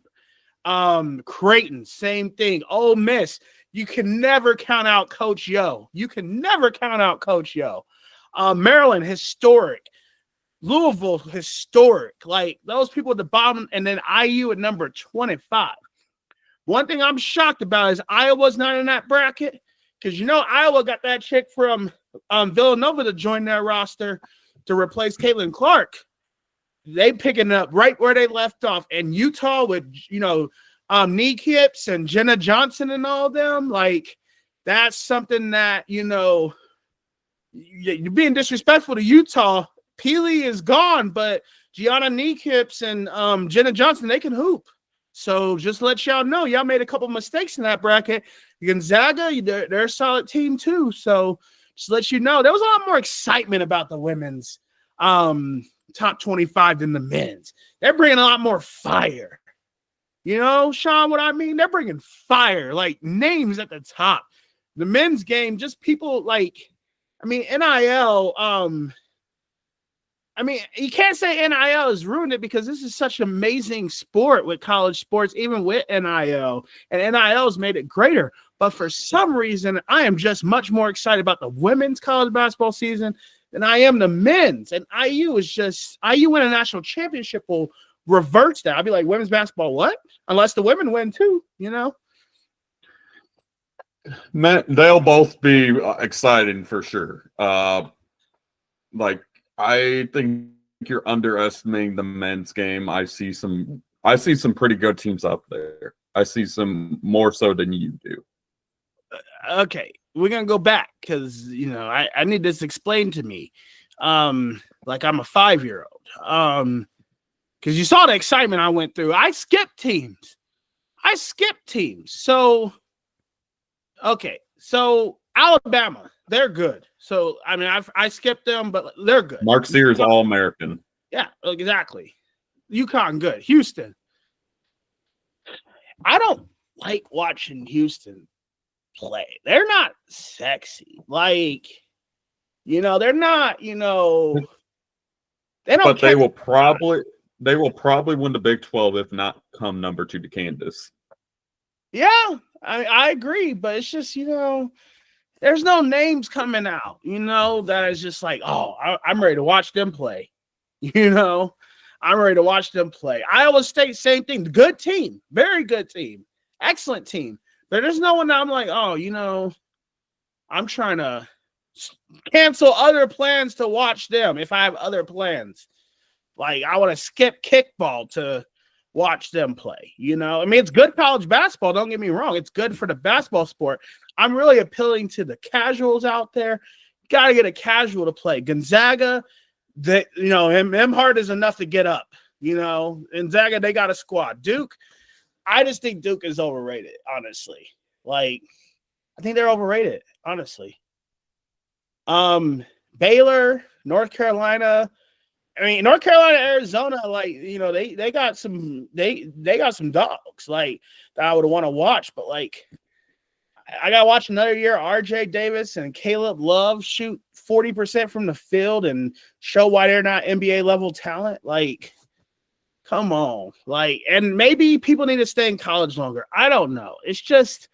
[SPEAKER 1] Creighton, same thing. Ole Miss. You can never count out Coach Yo. You can never count out Coach Yo. Maryland, historic. Louisville, historic. Like those people at the bottom, and then IU at number 25. One thing I'm shocked about is Iowa's not in that bracket because Iowa got that chick from Villanova to join their roster to replace Caitlin Clark. They picking up right where they left off, and Utah with Nick Hips and Jenna Johnson and all them. Like that's something that you're being disrespectful to Utah. Peely is gone, but Gianna Kneekips and Jenna Johnson, they can hoop. So just let y'all know, y'all made a couple mistakes in that bracket. Gonzaga, they're a solid team too. So just let you know, there was a lot more excitement about the women's top 25 than the men's. They're bringing a lot more fire. Sean, what I mean? They're bringing fire, like names at the top. The men's game, just people NIL, you can't say NIL has ruined it because this is such an amazing sport with college sports, even with NIL. And NIL has made it greater. But for some reason, I am just much more excited about the women's college basketball season than I am the men's. And IU win a national championship will reverse that. I'll be like, women's basketball, what? Unless the women win too,
[SPEAKER 2] Man, they'll both be exciting for sure. I think you're underestimating the men's game. I see some pretty good teams out there. I see some more so than you do.
[SPEAKER 1] Okay, we're gonna go back because I need this explained to me. Like I'm a 5-year-old. Because you saw the excitement I went through. I skipped teams. So Alabama, they're good. So I skipped them, but they're good.
[SPEAKER 2] Mark Sears, All-American.
[SPEAKER 1] Yeah, exactly. UConn, good. Houston. I don't like watching Houston play. They're not sexy. Like, they're not, they don't.
[SPEAKER 2] But they will probably win the Big 12 if not come number 2 to Kansas.
[SPEAKER 1] Yeah, I agree, but it's just there's no names coming out, that is just like, oh, I'm ready to watch them play. I'm ready to watch them play. Iowa State, same thing. Good team, very good team, excellent team. But there's no one that I'm like, oh, I'm trying to cancel other plans to watch them if I have other plans. Like I want to skip kickball to watch them play. It's good college basketball. Don't get me wrong. It's good for the basketball sport. I'm really appealing to the casuals out there. Got to get a casual to play. Gonzaga, Emhart is enough to get up. Gonzaga, they got a squad. Duke, I just think Duke is overrated, honestly. Like, I think they're overrated, honestly. Baylor, North Carolina. North Carolina, Arizona, they got some dogs like that I would want to watch, but like I gotta watch another year RJ Davis and Caleb Love shoot 40% from the field and show why they're not NBA level talent. Like, come on. Like, and maybe people need to stay in college longer. I don't know. It's just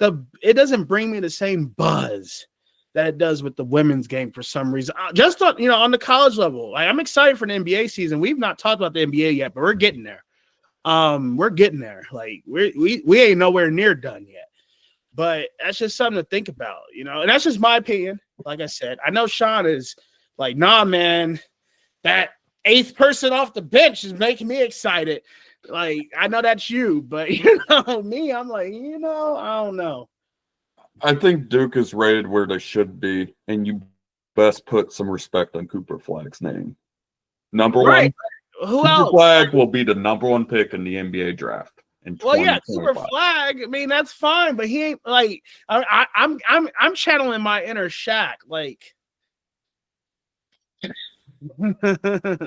[SPEAKER 1] it doesn't bring me the same buzz that it does with the women's game for some reason. Just on the college level, I'm excited for the NBA season. We've not talked about the NBA yet, but we're getting there. We're getting there. Like we ain't nowhere near done yet. But that's just something to think about, and that's just my opinion. Like I said, I know Sean is like, nah, man, that 8th person off the bench is making me excited. Like, I know that's you, but me, I'm like, I don't know.
[SPEAKER 2] I think Duke is rated where they should be, and you best put some respect on Cooper Flagg's name. Number one,
[SPEAKER 1] who
[SPEAKER 2] Cooper
[SPEAKER 1] else?
[SPEAKER 2] Flagg will be the number 1 pick in the NBA draft.
[SPEAKER 1] Well, yeah, Cooper Flagg. That's fine, but he ain't like I'm channeling my inner Shaq. Like,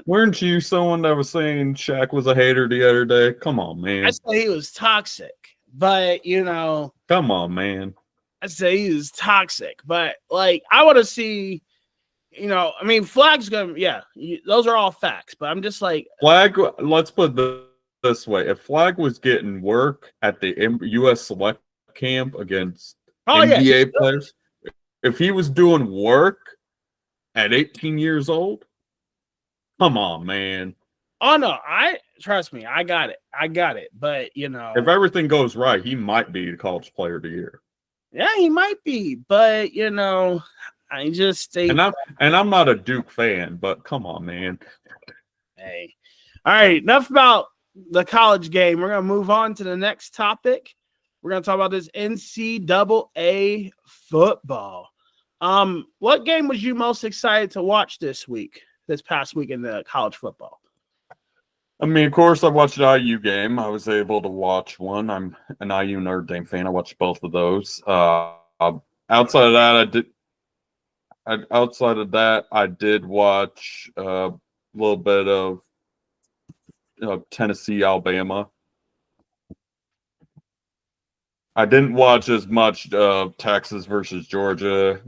[SPEAKER 2] weren't you someone that was saying Shaq was a hater the other day? Come on, man.
[SPEAKER 1] I say he was toxic, but
[SPEAKER 2] come on, man.
[SPEAKER 1] I say he was toxic, but like I want to see. Flagg's gonna. Those are all facts, but I'm just like
[SPEAKER 2] Flagg. Let's put this way: if Flagg was getting work at the U.S. Select prep camp against
[SPEAKER 1] Oh yeah,
[SPEAKER 2] NBA players. If he was doing work at 18 years old, come on, man.
[SPEAKER 1] Oh no, trust me, I got it. But
[SPEAKER 2] If everything goes right, he might be the college player of the year.
[SPEAKER 1] yeah, he might be. But I just think,
[SPEAKER 2] and I'm not a Duke fan, but come on, man.
[SPEAKER 1] hey, all right, enough about the college game. We're gonna move on to the next topic. We're gonna talk about this NCAA football. What game was you most excited to watch this past week in the college football?
[SPEAKER 2] I mean, of course, I watched the IU game. I was able to watch one. I'm an IU Notre Dame fan. I watched both of those. Outside of that, I did watch a little bit of Tennessee, Alabama. I didn't watch as much Texas versus Georgia,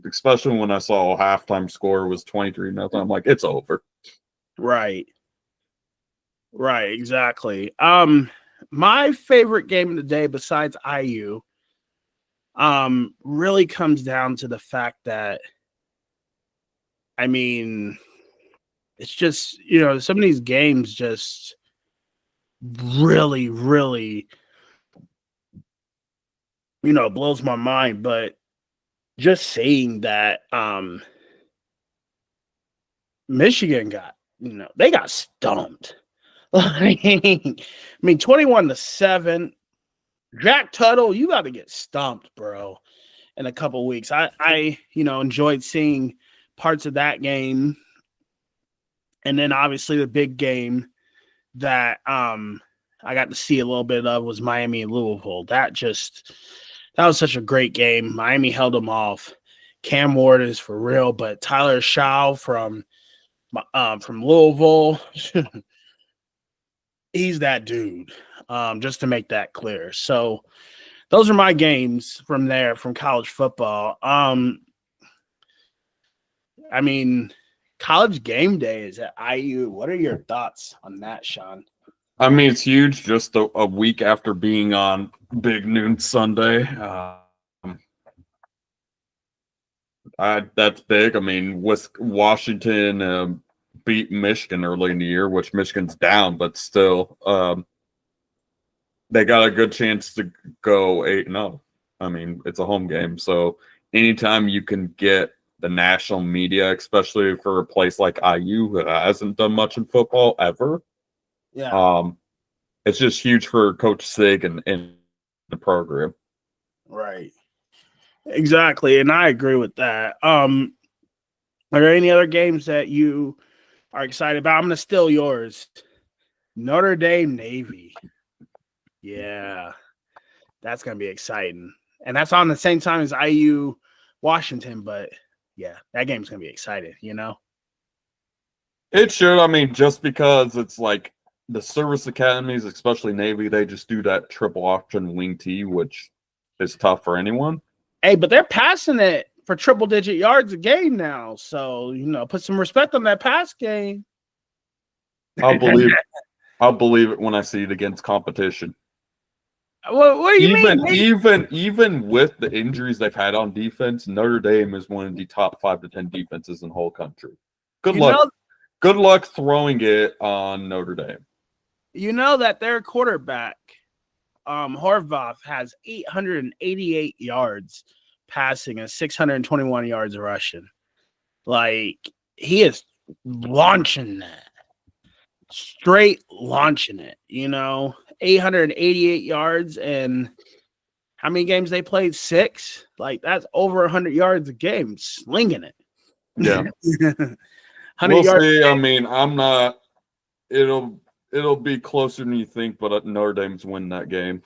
[SPEAKER 2] especially when I saw halftime score was 23-0. I'm like, it's over.
[SPEAKER 1] Right, exactly. My favorite game of the day besides IU, really comes down to the fact that, I mean, it's just, some of these games just really, really, blows my mind. But just seeing that Michigan they got stumped. I mean, 21-7. Jack Tuttle, you got to get stumped, bro, in a couple weeks. I enjoyed seeing parts of that game. And then obviously the big game that I got to see a little bit of was Miami and Louisville. That was such a great game. Miami held them off. Cam Ward is for real, but Tyler Shaw from Louisville, he's that dude. Just to make that clear. So those are my games from college football. I mean, college game day is at IU. What are your thoughts on that, Sean?
[SPEAKER 2] I mean, it's huge. Just a week after being on Big Noon Sunday, that's big. I mean, Washington beat Michigan early in the year, which Michigan's down, but still, they got a good chance to go 8-0. I mean, it's a home game, so anytime you can get the national media, especially for a place like IU that hasn't done much in football ever, it's just huge for Coach Sig and the program.
[SPEAKER 1] Right. Exactly, and I agree with that. Are there any other games that you are excited about? I'm going to steal yours. Notre Dame Navy. Yeah, that's going to be exciting. And that's on the same time as IU Washington, but yeah, that game's going to be exciting,
[SPEAKER 2] It should. I mean, just because it's like the service academies, especially Navy, they just do that triple option wing T, which is tough for anyone.
[SPEAKER 1] Hey, but they're passing it for triple-digit yards a game now. So, put some respect on that pass game.
[SPEAKER 2] I'll believe it when I see it against competition.
[SPEAKER 1] What do you mean?
[SPEAKER 2] Even with the injuries they've had on defense, Notre Dame is one of the top 5 to 10 defenses in the whole country. Good luck throwing it on Notre Dame.
[SPEAKER 1] You know that their quarterback, Horvath, has 888 yards passing and 621 yards rushing. Like, he is launching that. Straight launching it, 888 yards, and how many games they played? 6. Like, that's over 100 yards a game, slinging it.
[SPEAKER 2] Yeah.
[SPEAKER 1] 100
[SPEAKER 2] we'll
[SPEAKER 1] yards.
[SPEAKER 2] See. I mean, I'm not. It'll be closer than you think, but Notre Dame's win that game.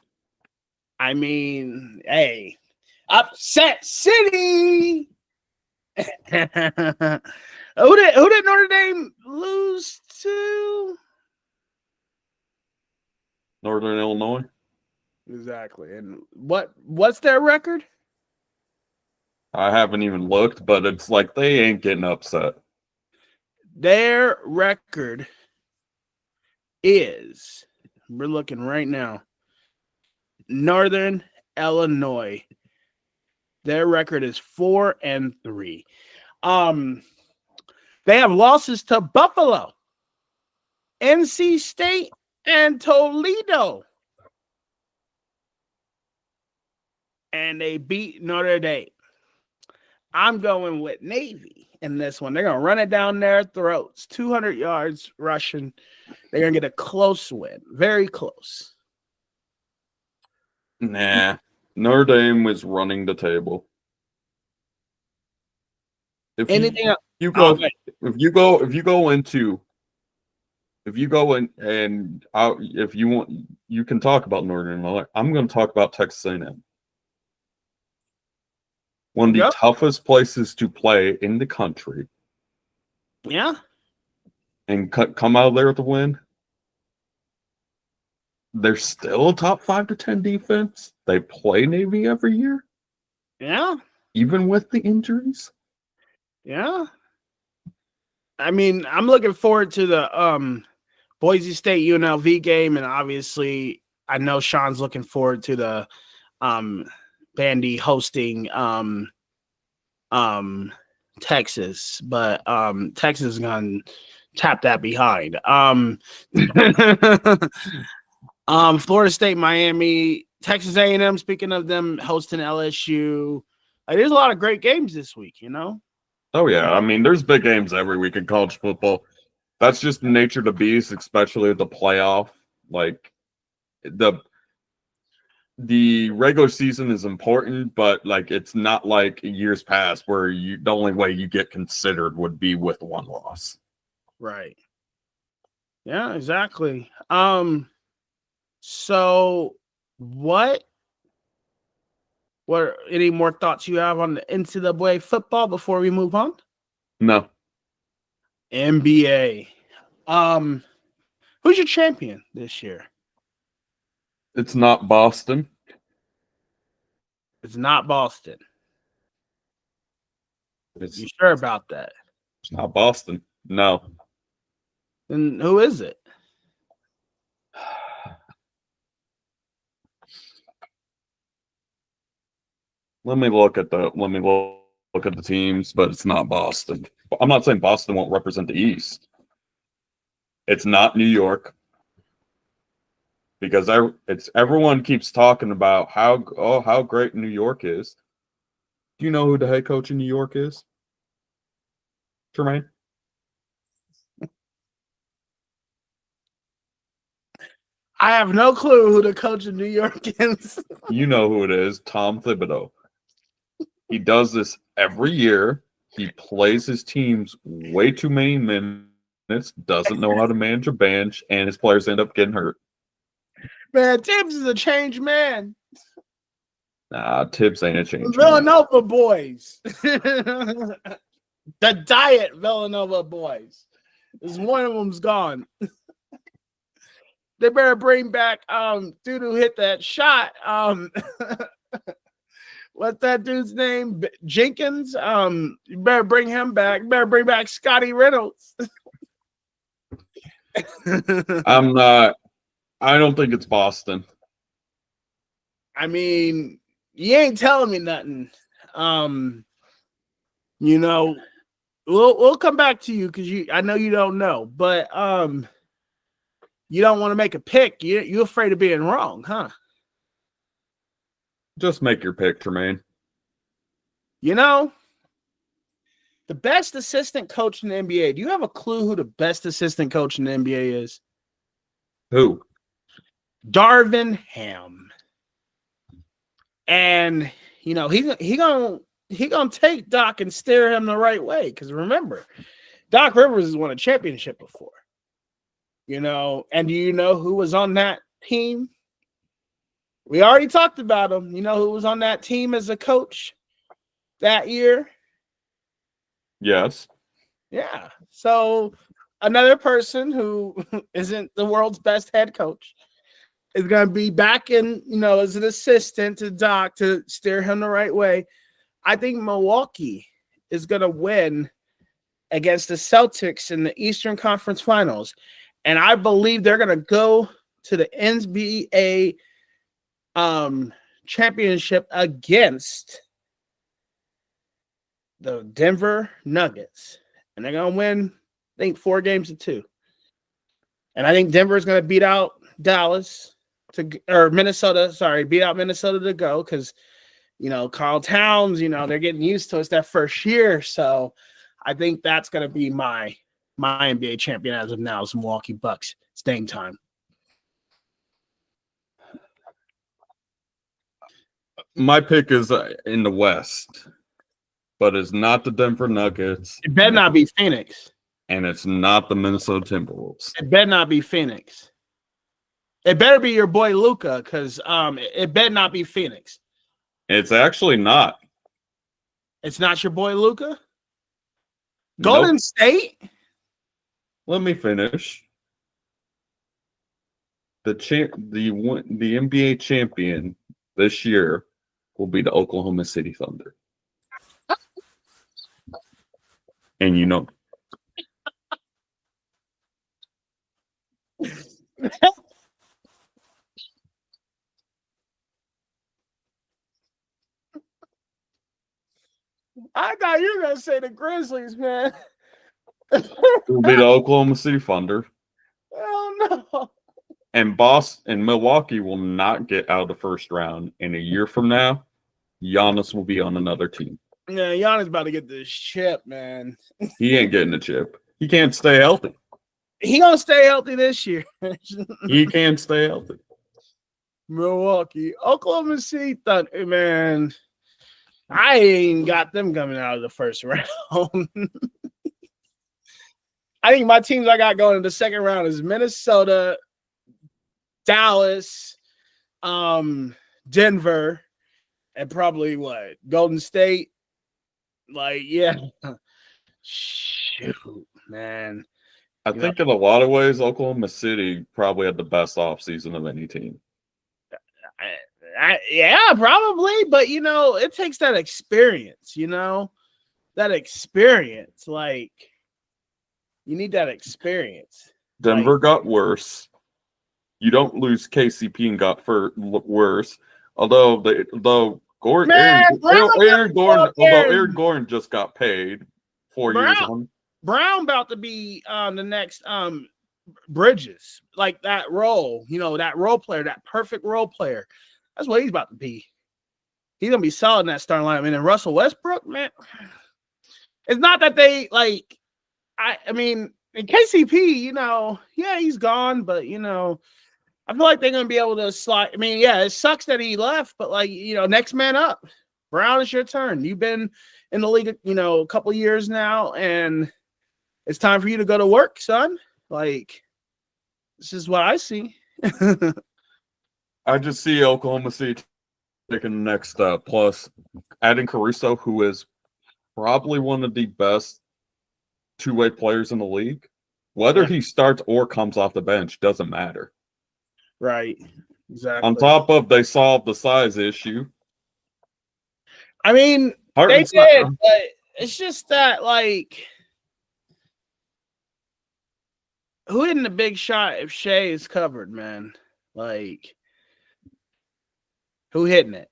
[SPEAKER 1] I mean, hey, upset city. Who did Notre Dame lose to?
[SPEAKER 2] Northern Illinois.
[SPEAKER 1] Exactly. And what's their record?
[SPEAKER 2] I haven't even looked, but it's like they ain't getting upset.
[SPEAKER 1] Their record is, we're looking right now, Northern Illinois. Their record is 4-3. They have losses to Buffalo, NC State, and Toledo. And they beat Notre Dame. I'm going with Navy in this one. They're going to run it down their throats. 200 yards rushing. They're going to get a close win. Very close.
[SPEAKER 2] Nah. Notre Dame was running the table. If
[SPEAKER 1] Anything else?
[SPEAKER 2] you go and if you want, you can talk about Northern Illinois. I'm going to talk about Texas A&M. One of the toughest places to play in the country.
[SPEAKER 1] Yeah.
[SPEAKER 2] And come out of there with a win. They're still a top 5 to 10 defense. They play Navy every year.
[SPEAKER 1] Yeah.
[SPEAKER 2] Even with the injuries.
[SPEAKER 1] Yeah. I mean, I'm looking forward to the Boise State UNLV game, and obviously I know Sean's looking forward to the Vandy hosting Texas, but Texas is gonna tap that behind. Florida State, Miami, Texas A&M. Speaking of them hosting LSU, there's a lot of great games this week.
[SPEAKER 2] Oh yeah, I mean, there's big games every week in college football. That's just the nature of the beast, especially with the playoff. Like the regular season is important, but like it's not like years past where the only way you get considered would be with one loss.
[SPEAKER 1] Right. Yeah, exactly. So what are any more thoughts you have on the NCAA football before we move on?
[SPEAKER 2] No.
[SPEAKER 1] NBA. Who's your champion this year?
[SPEAKER 2] It's not Boston.
[SPEAKER 1] It's not Boston.
[SPEAKER 2] You
[SPEAKER 1] sure about that?
[SPEAKER 2] It's not Boston. No.
[SPEAKER 1] Then who is it?
[SPEAKER 2] Let me look at the teams, but it's not Boston. I'm not saying Boston won't represent the East. It's not New York. Because everyone keeps talking about how great New York is. Do you know who the head coach in New York is? Tremaine?
[SPEAKER 1] I have no clue who the coach of New York is.
[SPEAKER 2] You know who it is, Tom Thibodeau. He does this every year. He plays his teams way too many minutes, doesn't know how to manage a bench, and his players end up getting hurt.
[SPEAKER 1] Man, Tibbs is a changed man.
[SPEAKER 2] Nah, Tibbs ain't a changed
[SPEAKER 1] Villanova man. Boys. The diet Villanova boys. There's one of them's gone. They better bring back dude who hit that shot. What's that dude's name? Jenkins. You better bring him back. You better bring back Scotty Reynolds.
[SPEAKER 2] I don't think it's Boston.
[SPEAKER 1] I mean, you ain't telling me nothing. We'll come back to you because I know you don't know, but you don't want to make a pick. You're afraid of being wrong, huh?
[SPEAKER 2] Just make your pick, Tremaine.
[SPEAKER 1] The best assistant coach in the NBA. Do you have a clue who the best assistant coach in the NBA is?
[SPEAKER 2] Who?
[SPEAKER 1] Darvin Ham. And he gonna take Doc and steer him the right way. Because remember, Doc Rivers has won a championship before. And do you know who was on that team? We already talked about him. You know who was on that team as a coach that year?
[SPEAKER 2] Yes.
[SPEAKER 1] Yeah. So another person who isn't the world's best head coach is going to be back in, as an assistant to Doc to steer him the right way. I think Milwaukee is going to win against the Celtics in the Eastern Conference Finals. And I believe they're going to go to the NBA championship against the Denver Nuggets. And they're going to win, I think, 4-2. And I think Denver is going to beat out Minnesota. Beat out Minnesota to go because, Carl Towns, they're getting used to it. It's that first year. So I think that's going to be my NBA champion as of now is Milwaukee Bucks. It's Dame time.
[SPEAKER 2] My pick is in the West, but it's not the Denver Nuggets.
[SPEAKER 1] It better not be Phoenix.
[SPEAKER 2] And it's not the Minnesota Timberwolves.
[SPEAKER 1] It better not be Phoenix. It better be your boy Luka, because it better not be Phoenix.
[SPEAKER 2] It's actually not.
[SPEAKER 1] It's not your boy Luka? Golden State?
[SPEAKER 2] Let me finish. The NBA champion this year will be the Oklahoma City Thunder. And you know.
[SPEAKER 1] I thought you were going to say the Grizzlies, man.
[SPEAKER 2] It will be the Oklahoma City Thunder.
[SPEAKER 1] Oh, no.
[SPEAKER 2] And Milwaukee will not get out of the first round. And a year from now, Giannis will be on another team.
[SPEAKER 1] Yeah, Giannis about to get this chip, man.
[SPEAKER 2] He ain't getting a chip. He can't stay healthy.
[SPEAKER 1] He gonna stay healthy this year.
[SPEAKER 2] He can't stay healthy.
[SPEAKER 1] Milwaukee, Oklahoma City Thunder, man. I ain't got them coming out of the first round. I think my teams I got going in the second round is Minnesota, Dallas, Denver, and probably Golden State. Shoot, man.
[SPEAKER 2] I think in a lot of ways, Oklahoma City probably had the best offseason of any team.
[SPEAKER 1] Yeah, probably. But, it takes that experience, that experience. You need that experience.
[SPEAKER 2] Denver got worse. You don't lose KCP and got worse. Although Aaron Gordon just got paid 4 years on.
[SPEAKER 1] Brown about to be the next Bridges, like that role, that role player, that perfect role player. That's what he's about to be. He's gonna be solid in that starting lineup. And then Russell Westbrook, man, it's not that they I mean, in KCP, he's gone, but I feel like they're gonna be able to slide. I mean, yeah, it sucks that he left, but next man up. Brown, it's your turn. You've been in the league, a couple years now, and it's time for you to go to work, son. This is what I see.
[SPEAKER 2] I just see Oklahoma City taking the next step. Plus, adding Caruso, who is probably one of the best two-way players in the league. Whether he starts or comes off the bench doesn't matter.
[SPEAKER 1] Right. Exactly.
[SPEAKER 2] On top of they solved the size issue.
[SPEAKER 1] I mean, they did, but it's just that, who hitting the big shot if Shea is covered, man? Who hitting it?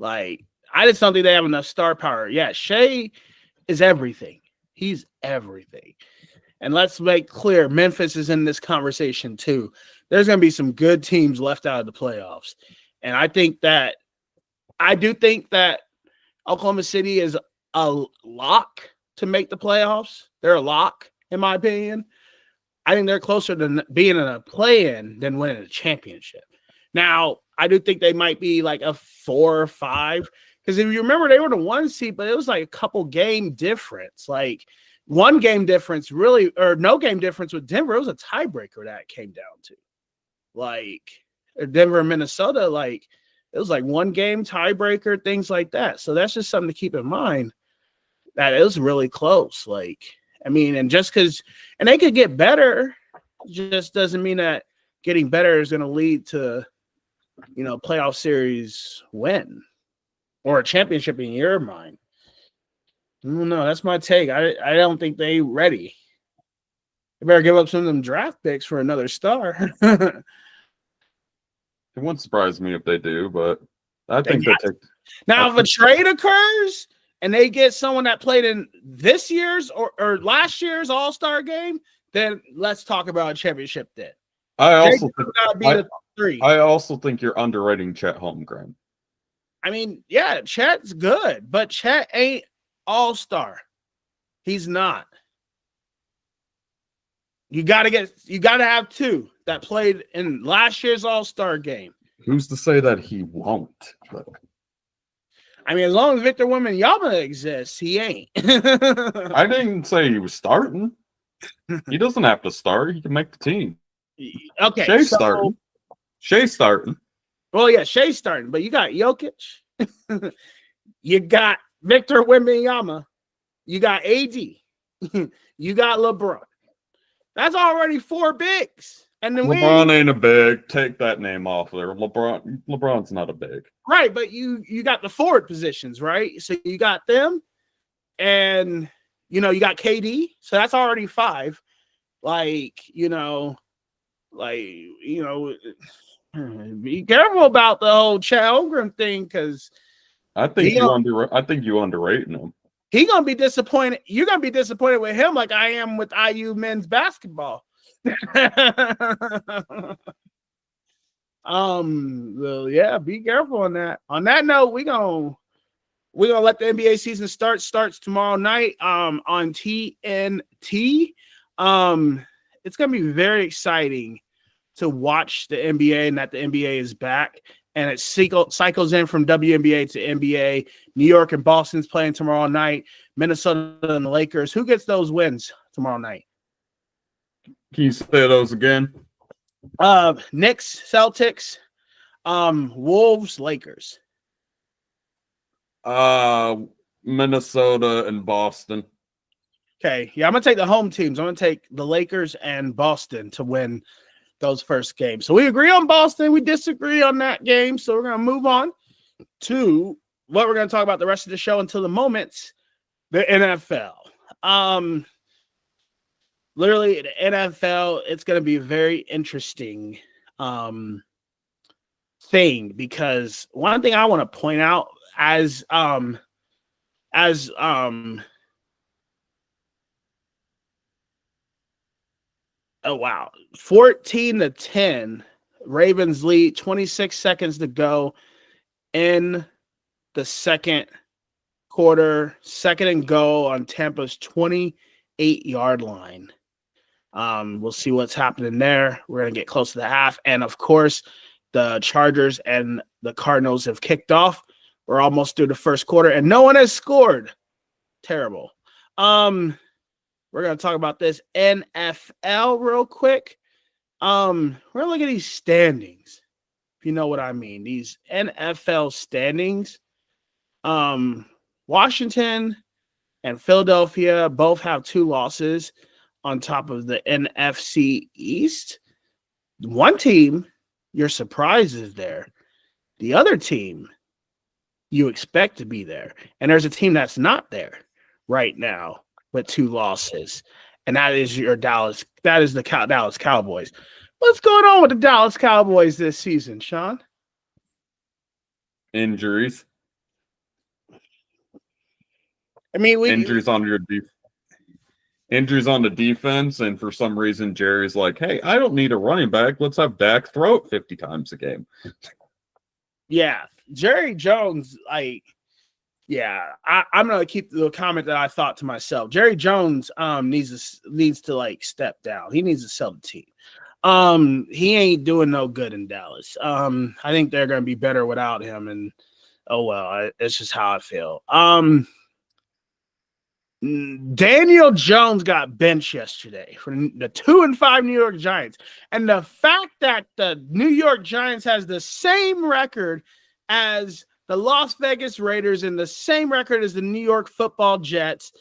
[SPEAKER 1] I just don't think they have enough star power. Yeah, Shea is everything. He's everything. And let's make clear, Memphis is in this conversation too. There's going to be some good teams left out of the playoffs. And I do think that Oklahoma City is a lock to make the playoffs. They're a lock, in my opinion. I think they're closer to being in a play-in than winning a championship. Now, I do think they might be a 4 or 5. Because if you remember, they were the 1 seed, but it was a couple game difference. 1 game difference, really, or no game difference with Denver. It was a tiebreaker that came down to. Denver and Minnesota, it was 1 game tiebreaker, things like that. So that's just something to keep in mind. That it was really close. And just because, and they could get better, just doesn't mean that getting better is going to lead to, playoff series win or a championship in your mind. I don't know. That's my take. I don't think they ready. They better give up some of them draft picks for another star.
[SPEAKER 2] It wouldn't surprise me if they do, but I
[SPEAKER 1] They
[SPEAKER 2] think they
[SPEAKER 1] got
[SPEAKER 2] take.
[SPEAKER 1] Now, if a trade occurs and they get someone that played in this year's or last year's All-Star game, then let's talk about a championship then.
[SPEAKER 2] I also
[SPEAKER 1] gotta be the 3.
[SPEAKER 2] I also think you're underrating Chet Holmgren.
[SPEAKER 1] I mean, yeah, Chet's good, but Chet ain't All-Star. He's not. You gotta have 2 that played in last year's All-Star game.
[SPEAKER 2] Who's to say that he won't? But
[SPEAKER 1] I mean, as long as Victor Wembanyama exists, he ain't.
[SPEAKER 2] I didn't say he was starting. He doesn't have to start. He can make the team.
[SPEAKER 1] Okay,
[SPEAKER 2] Shea's starting. Shea's starting.
[SPEAKER 1] Well, yeah, Shea's starting, but you got Jokic, you got Victor Wembanyama, you got AD, you got LeBron. That's already 4 bigs. And then
[SPEAKER 2] LeBron ain't a big. Take that name off there. LeBron's not a big.
[SPEAKER 1] Right, but you got the forward positions, right? So you got them, and you got KD. So that's already 5. Be careful about the whole Chet Holmgren thing, because
[SPEAKER 2] I think you underrating him.
[SPEAKER 1] He gonna be disappointed. You're gonna be disappointed with him, like I am with IU men's basketball. Well, yeah, be careful on that. On that note, we're gonna let the NBA season starts tomorrow night on TNT. It's gonna be very exciting to watch the NBA, and that the NBA is back, and it cycles in from WNBA to NBA. New York and Boston's playing tomorrow night. Minnesota and the Lakers. Who gets those wins tomorrow night?
[SPEAKER 2] Can you say those again?
[SPEAKER 1] Knicks, Celtics, Wolves, Lakers.
[SPEAKER 2] Minnesota and Boston.
[SPEAKER 1] Okay, yeah, I'm gonna take the home teams. I'm gonna take the Lakers and Boston to win those first games. So we agree on Boston. We disagree on that game. So we're gonna move on to what we're gonna talk about the rest of the show until the moments. The NFL. Literally, the NFL, it's going to be a very interesting thing, because one thing I want to point out as oh wow, 14-10, Ravens lead, 26 seconds to go in the second quarter, 2nd and goal on Tampa's 28-yard line. We'll see what's happening there. We're going to get close to the half. And, of course, the Chargers and the Cardinals have kicked off. We're almost through the first quarter, and no one has scored. Terrible. We're going to talk about this NFL real quick. We're going to look at these standings, if you know what I mean. These NFL standings. Washington and Philadelphia both have 2 losses on top of the NFC East. One team, you're surprised is there. The other team, you expect to be there. And there's a team that's not there right now with 2 losses. And that is the Dallas Cowboys. What's going on with the Dallas Cowboys this season, Sean?
[SPEAKER 2] Injuries.
[SPEAKER 1] I mean,
[SPEAKER 2] injuries on the defense, and for some reason Jerry's like, "Hey, I don't need a running back. Let's have Dak throw it 50 times a game."
[SPEAKER 1] Yeah, Jerry Jones. I'm gonna keep the comment that I thought to myself. Jerry Jones needs to step down. He needs to sell the team. He ain't doing no good in Dallas. I think they're gonna be better without him. And oh well, it's just how I feel. Daniel Jones got benched yesterday for the 2-5 New York Giants. And the fact that the New York Giants has the same record as the Las Vegas Raiders and the same record as the New York Football Jets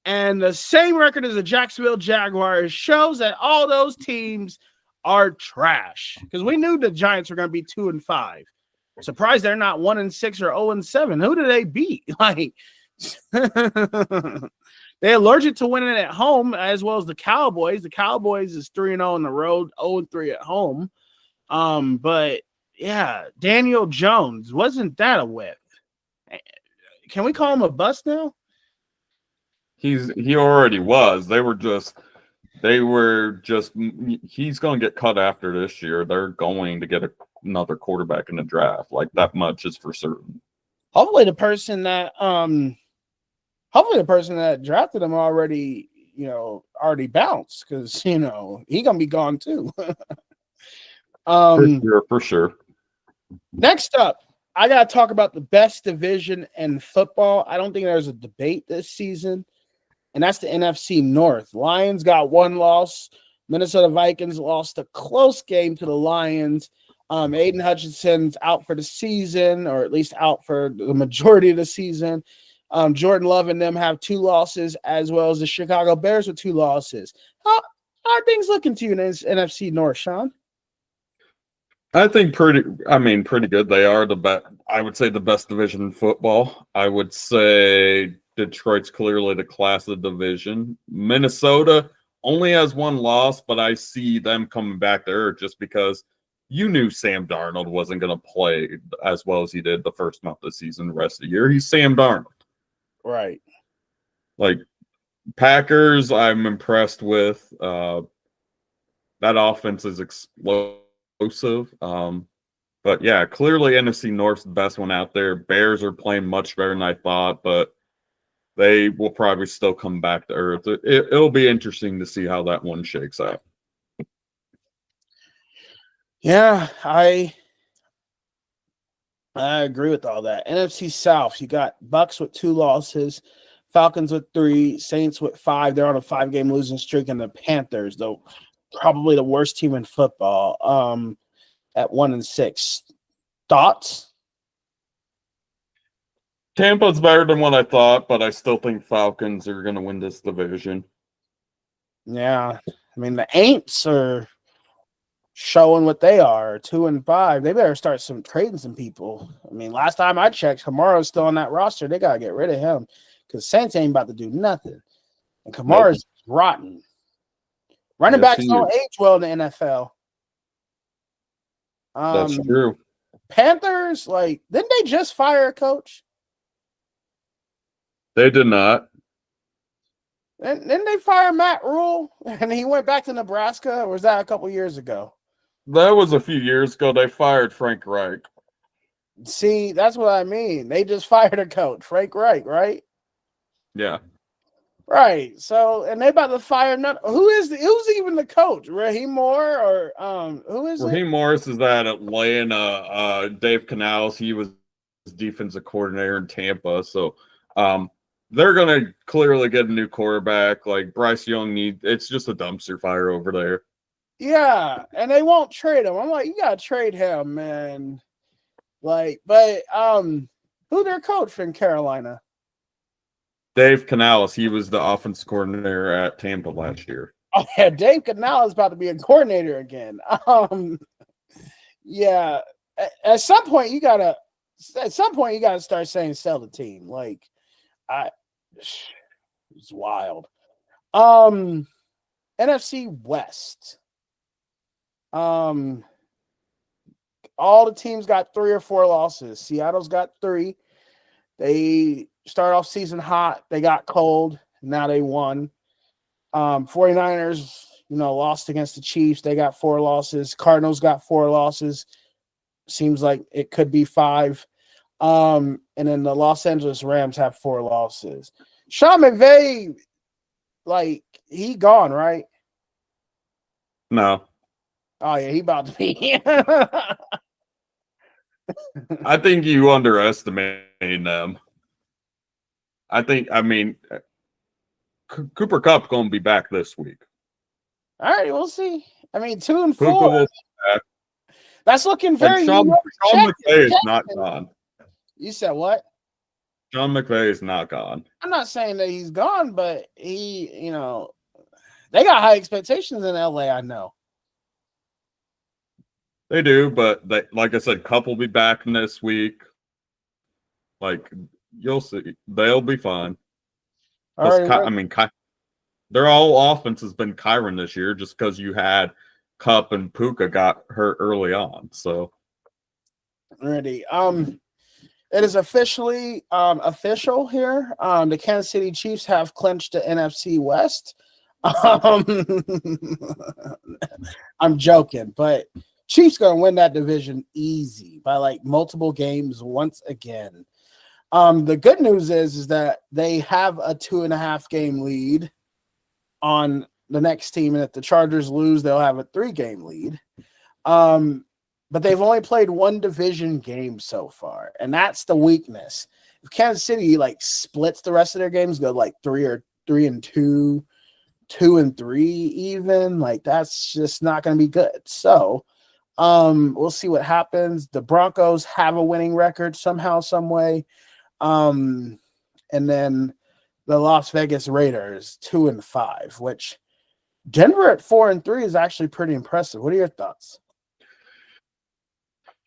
[SPEAKER 1] and the same record as the Jacksonville Jaguars shows that all those teams are trash. Because we knew the Giants were going to be 2-5. Surprised they're not 1-6 or 0-7. Who do they beat? They're allergic to winning at home, as well as the Cowboys. The Cowboys is 3-0 on the road, 0-3 at home. But Yeah, Daniel Jones. Wasn't that a whip? Can we call him a bust now?
[SPEAKER 2] He already was. He's going to get cut after this year. They're going to get another quarterback in the draft. Like, that much is for certain.
[SPEAKER 1] Hopefully the person that drafted him already bounced, because he gonna be gone too.
[SPEAKER 2] For sure.
[SPEAKER 1] Next up, I gotta talk about the best division in football. I don't think there's a debate this season, and that's the NFC North. Lions got one loss. Minnesota Vikings lost a close game to the Lions. Aiden Hutchinson's out for the season, or at least out for the majority of the season. Jordan Love and them have 2 losses, as well as the Chicago Bears with 2 losses. How are things looking to you in this NFC North, Sean?
[SPEAKER 2] I think pretty good. They are the best. I would say the best division in football. I would say Detroit's clearly the class of the division. Minnesota only has 1 loss, but I see them coming back there just because you knew Sam Darnold wasn't going to play as well as he did the first month of the season, the rest of the year. He's Sam Darnold.
[SPEAKER 1] Right.
[SPEAKER 2] Like, Packers, I'm impressed with. That offense is explosive. But yeah, clearly NFC North's the best one out there. Bears are playing much better than I thought, but they will probably still come back to earth. It'll be interesting to see how that one shakes out.
[SPEAKER 1] Yeah, I agree with all that. NFC South, you got Bucks with 2 losses, Falcons with 3, Saints with 5. They're on a 5-game losing streak, and the Panthers, though, probably the worst team in football, at 1-6. Thoughts?
[SPEAKER 2] Tampa's better than what I thought, but I still think Falcons are going to win this division.
[SPEAKER 1] Yeah, I mean, the Aints are showing what they are, 2-5. They better start trading some people. I mean, last time I checked, Kamara's still on that roster. They got to get rid of him, because Saints ain't about to do nothing. And Kamara's rotten. Running backs don't age well in the NFL.
[SPEAKER 2] That's true.
[SPEAKER 1] Panthers, didn't they just fire a coach?
[SPEAKER 2] They did not.
[SPEAKER 1] Didn't they fire Matt Rule and he went back to Nebraska? Or was that a couple years ago?
[SPEAKER 2] That was a few years ago. They fired Frank Reich.
[SPEAKER 1] See, that's what I mean. They just fired a coach, Frank Reich, right?
[SPEAKER 2] Yeah.
[SPEAKER 1] Right. So, and they about to fire who's even the coach? Raheem Moore, or who is
[SPEAKER 2] Raheem Morris is at Atlanta. Dave Canales, he was defensive coordinator in Tampa. So they're gonna clearly get a new quarterback. Like, Bryce Young it's just a dumpster fire over there.
[SPEAKER 1] Yeah, and they won't trade him. I'm like, you gotta trade him, man. But who their coach in Carolina?
[SPEAKER 2] Dave Canales, he was the offensive coordinator at Tampa last year.
[SPEAKER 1] Oh yeah, Dave Canales is about to be a coordinator again. Yeah. At some point you gotta start saying sell the team. It's wild. NFC West. All the teams got 3 or 4 losses. Seattle's got 3. They start off season hot. They got cold. Now they won. 49ers, lost against the Chiefs. They got 4 losses. Cardinals got 4 losses. Seems like it could be 5. And then the Los Angeles Rams have 4 losses. Sean McVay, he gone, right?
[SPEAKER 2] No.
[SPEAKER 1] Oh, yeah, he about to be.
[SPEAKER 2] I think you underestimate them. Cooper Kupp's going to be back this week.
[SPEAKER 1] All right, we'll see. 2-4. That's looking very.
[SPEAKER 2] Sean McVay is not gone.
[SPEAKER 1] You said what?
[SPEAKER 2] Sean McVay is not gone.
[SPEAKER 1] I'm not saying that he's gone, but they got high expectations in LA. I know.
[SPEAKER 2] They do, but like I said, Kupp will be back this week. You'll see. They'll be fine. Their all offense has been Kyron this year just because you had Kupp and Puka got hurt early on. So
[SPEAKER 1] Ready. It is officially official here. The Kansas City Chiefs have clinched the NFC West. I'm joking, but Chiefs gonna win that division easy by like multiple games once again. The good news is that they have a 2.5 game lead on the next team, and if the Chargers lose, they'll have a 3-game lead. But they've only played one division game so far, and that's the weakness. If Kansas City like splits the rest of their games, go like 3-2, 2-3, even like that's just not going to be good. So, we'll see what happens. The Broncos have a winning record somehow, some way, and then the Las Vegas Raiders 2-5, which Denver at 4-3 is actually pretty impressive. What are your thoughts?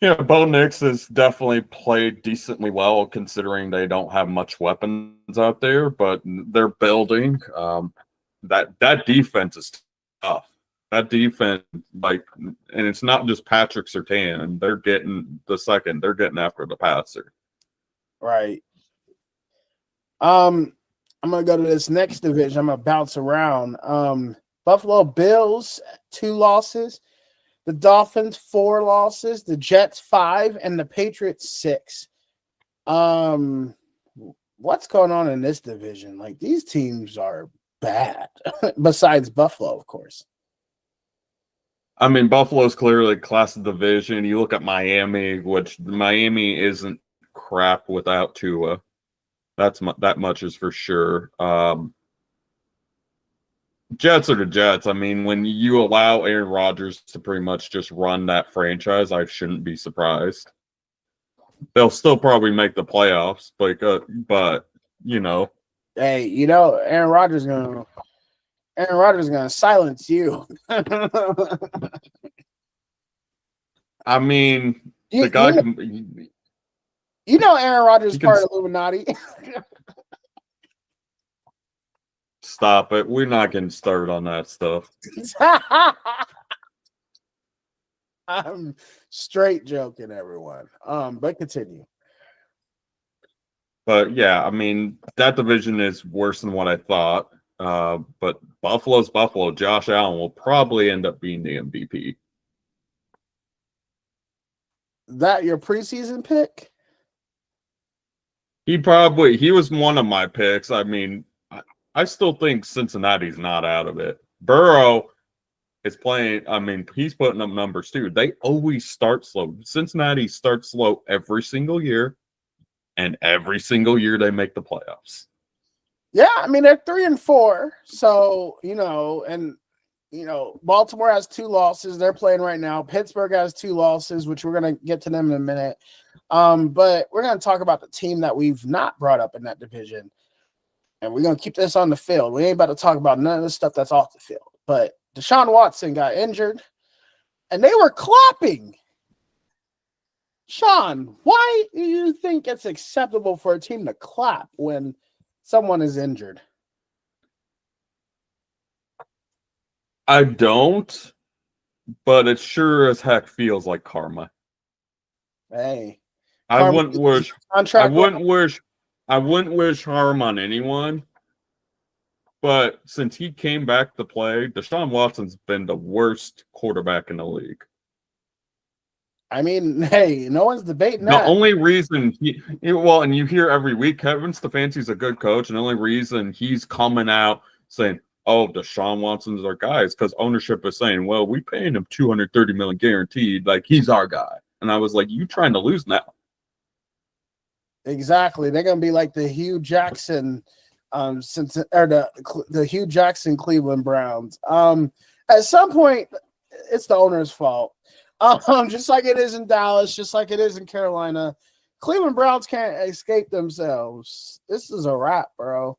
[SPEAKER 2] Yeah, Bo Nix has definitely played decently well considering they don't have much weapons out there, but they're building. That defense is tough. That defense, and it's not just Patrick Surtain. They're getting after the passer.
[SPEAKER 1] Right. I'm gonna go to this next division. I'm gonna bounce around. Buffalo Bills 2 losses. The Dolphins 4 losses, the Jets 5, and the Patriots 6. What's going on in this division? Like these teams are bad. Besides Buffalo, of course.
[SPEAKER 2] I mean, Buffalo's clearly class of division. You look at Miami, which Miami isn't crap without Tua. That much is for sure. Jets are the Jets. I mean, when you allow Aaron Rodgers to pretty much just run that franchise, I shouldn't be surprised. They'll still probably make the playoffs, but you know.
[SPEAKER 1] Hey, Aaron Rodgers gonna silence you.
[SPEAKER 2] I mean, the guy can.
[SPEAKER 1] Aaron Rodgers is part of Illuminati.
[SPEAKER 2] Stop it. We're not getting started on that stuff.
[SPEAKER 1] I'm straight joking, everyone. But continue.
[SPEAKER 2] But yeah, I mean, that division is worse than what I thought. But Buffalo's Buffalo. Josh Allen will probably end up being the MVP.
[SPEAKER 1] That your preseason pick?
[SPEAKER 2] He was one of my picks. I mean, I still think Cincinnati's not out of it. Burrow is playing. I mean, he's putting up numbers too. They always start slow. Cincinnati starts slow every single year, and every single year they make the playoffs.
[SPEAKER 1] Yeah, I mean they're 3-4. So Baltimore has 2 losses. They're playing right now. Pittsburgh has 2 losses, which we're gonna get to them in a minute. But we're gonna talk about the team that we've not brought up in that division. And we're going to keep this on the field. We ain't about to talk about none of the stuff that's off the field. But Deshaun Watson got injured, and they were clapping. Sean, why do you think it's acceptable for a team to clap when someone is injured?
[SPEAKER 2] I don't, but it sure as heck feels like karma.
[SPEAKER 1] Hey.
[SPEAKER 2] I wouldn't wish harm on anyone, but since he came back to play, Deshaun Watson's been the worst quarterback in the league.
[SPEAKER 1] I mean, hey, no one's debating that.
[SPEAKER 2] The only reason and you hear every week Kevin Stefanski's a good coach, and the only reason he's coming out saying, "Oh, Deshaun Watson's our guy," is because ownership is saying, "Well, we paying him $230 million guaranteed, like he's our guy." And I was like, "You trying to lose now?"
[SPEAKER 1] Exactly. They're gonna be like the Hugh Jackson, the Hugh Jackson Cleveland Browns. At some point, it's the owner's fault. Just like it is in Dallas, just like it is in Carolina. Cleveland Browns can't escape themselves. This is a wrap, bro.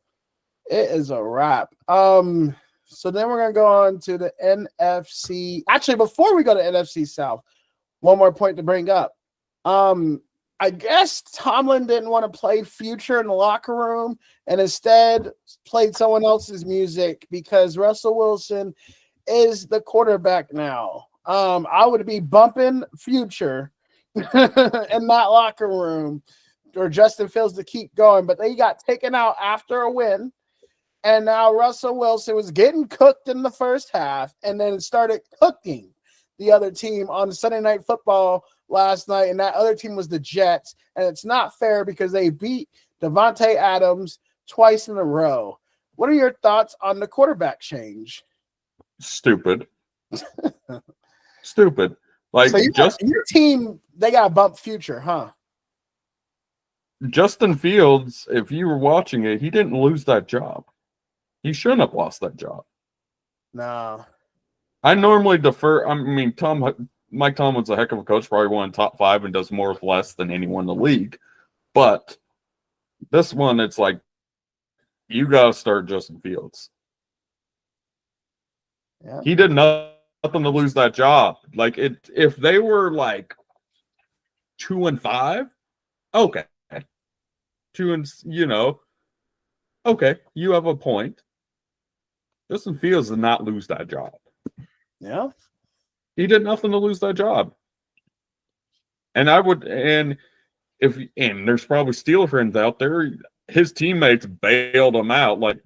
[SPEAKER 1] It is a wrap. So then we're gonna go on to the NFC. Actually, before we go to NFC South, one more point to bring up. I guess Tomlin didn't want to play Future in the locker room and instead played someone else's music because Russell Wilson is the quarterback now. I would be bumping Future in that locker room or Justin Fields to keep going, but they got taken out after a win. And now Russell Wilson was getting cooked in the first half and then started cooking the other team on Sunday Night Football last night. And that other team was the Jets. And it's not fair because they beat Devontae Adams twice in a row. What are your thoughts on the quarterback change?
[SPEAKER 2] Stupid. Stupid. Like,
[SPEAKER 1] so your team, they got a bump future, huh?
[SPEAKER 2] Justin Fields, if you were watching it, he didn't lose that job. He shouldn't have lost that job.
[SPEAKER 1] No.
[SPEAKER 2] I normally defer. I mean, Mike Tomlin's a heck of a coach, probably one in top 5 and does more with less than anyone in the league. But this one, it's like, you got to start Justin Fields.
[SPEAKER 1] Yeah.
[SPEAKER 2] He did nothing to lose that job. Like, if they were like 2-5, okay. 2 and, okay, you have a point. Justin Fields did not lose that job.
[SPEAKER 1] Yeah.
[SPEAKER 2] He did nothing to lose that job. And there's probably Steeler fans out there, his teammates bailed him out. Like,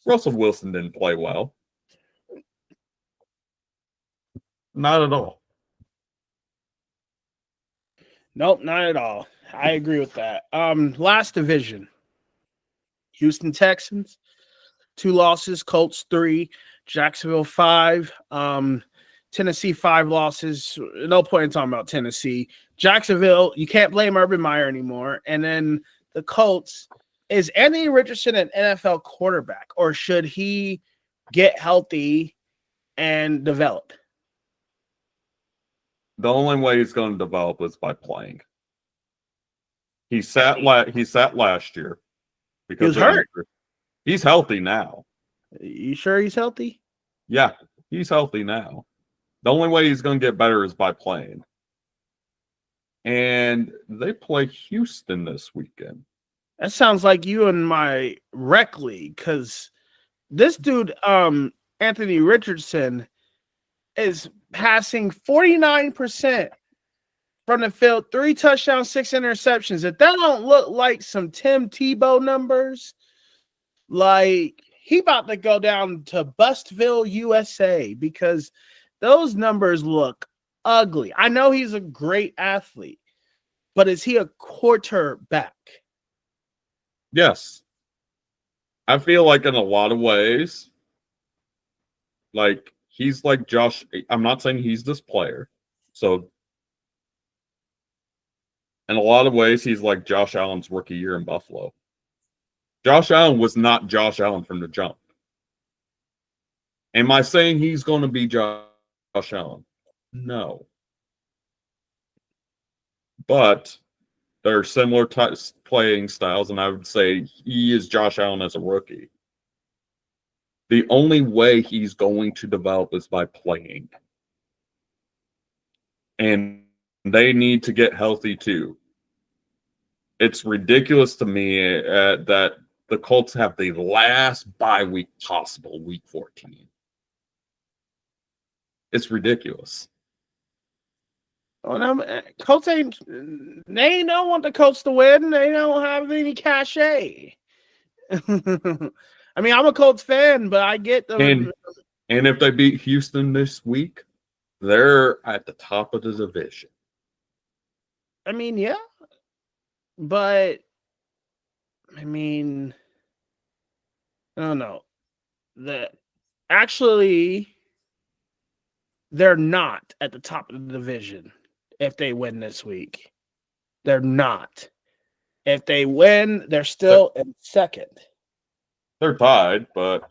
[SPEAKER 2] Russell Wilson didn't play well. Not at all.
[SPEAKER 1] Nope, not at all. I agree with that. Last division. Houston Texans, 2 losses, Colts 3, Jacksonville 5, Tennessee 5 losses. No point in talking about Tennessee. Jacksonville, you can't blame Urban Meyer anymore. And then the Colts, is Anthony Richardson an NFL quarterback, or should he get healthy and develop?
[SPEAKER 2] The only way he's going to develop is by playing. He sat last year because
[SPEAKER 1] he was hurt.
[SPEAKER 2] He's healthy now.
[SPEAKER 1] You sure he's healthy?
[SPEAKER 2] Yeah, he's healthy now. The only way he's going to get better is by playing. And they play Houston this weekend.
[SPEAKER 1] That sounds like you and my rec league, because this dude, Anthony Richardson, is passing 49% from the field, 3 touchdowns, 6 interceptions. If that don't look like some Tim Tebow numbers, like he about to go down to Bustville, USA, because those numbers look ugly. I know he's a great athlete, but is he a quarterback?
[SPEAKER 2] Yes. I feel like in a lot of ways, like he's like Josh. I'm not saying he's this player. So in a lot of ways, he's like Josh Allen's rookie year in Buffalo. Josh Allen was not Josh Allen from the jump. Am I saying he's going to be Josh Allen? No. But there are similar playing styles, and I would say he is Josh Allen as a rookie. The only way he's going to develop is by playing. And they need to get healthy too. It's ridiculous to me that the Colts have the last bye week possible, week 14. It's ridiculous.
[SPEAKER 1] Well, Colts they don't want the Colts to win. They don't have any cachet. I mean, I'm a Colts fan, but I get them.
[SPEAKER 2] And if they beat Houston this week, they're at the top of the division.
[SPEAKER 1] I mean, yeah. But, I mean, I don't know. Actually, they're not at the top of the division if they win this week. They're not. If they win, they're still in second.
[SPEAKER 2] They're tied, but...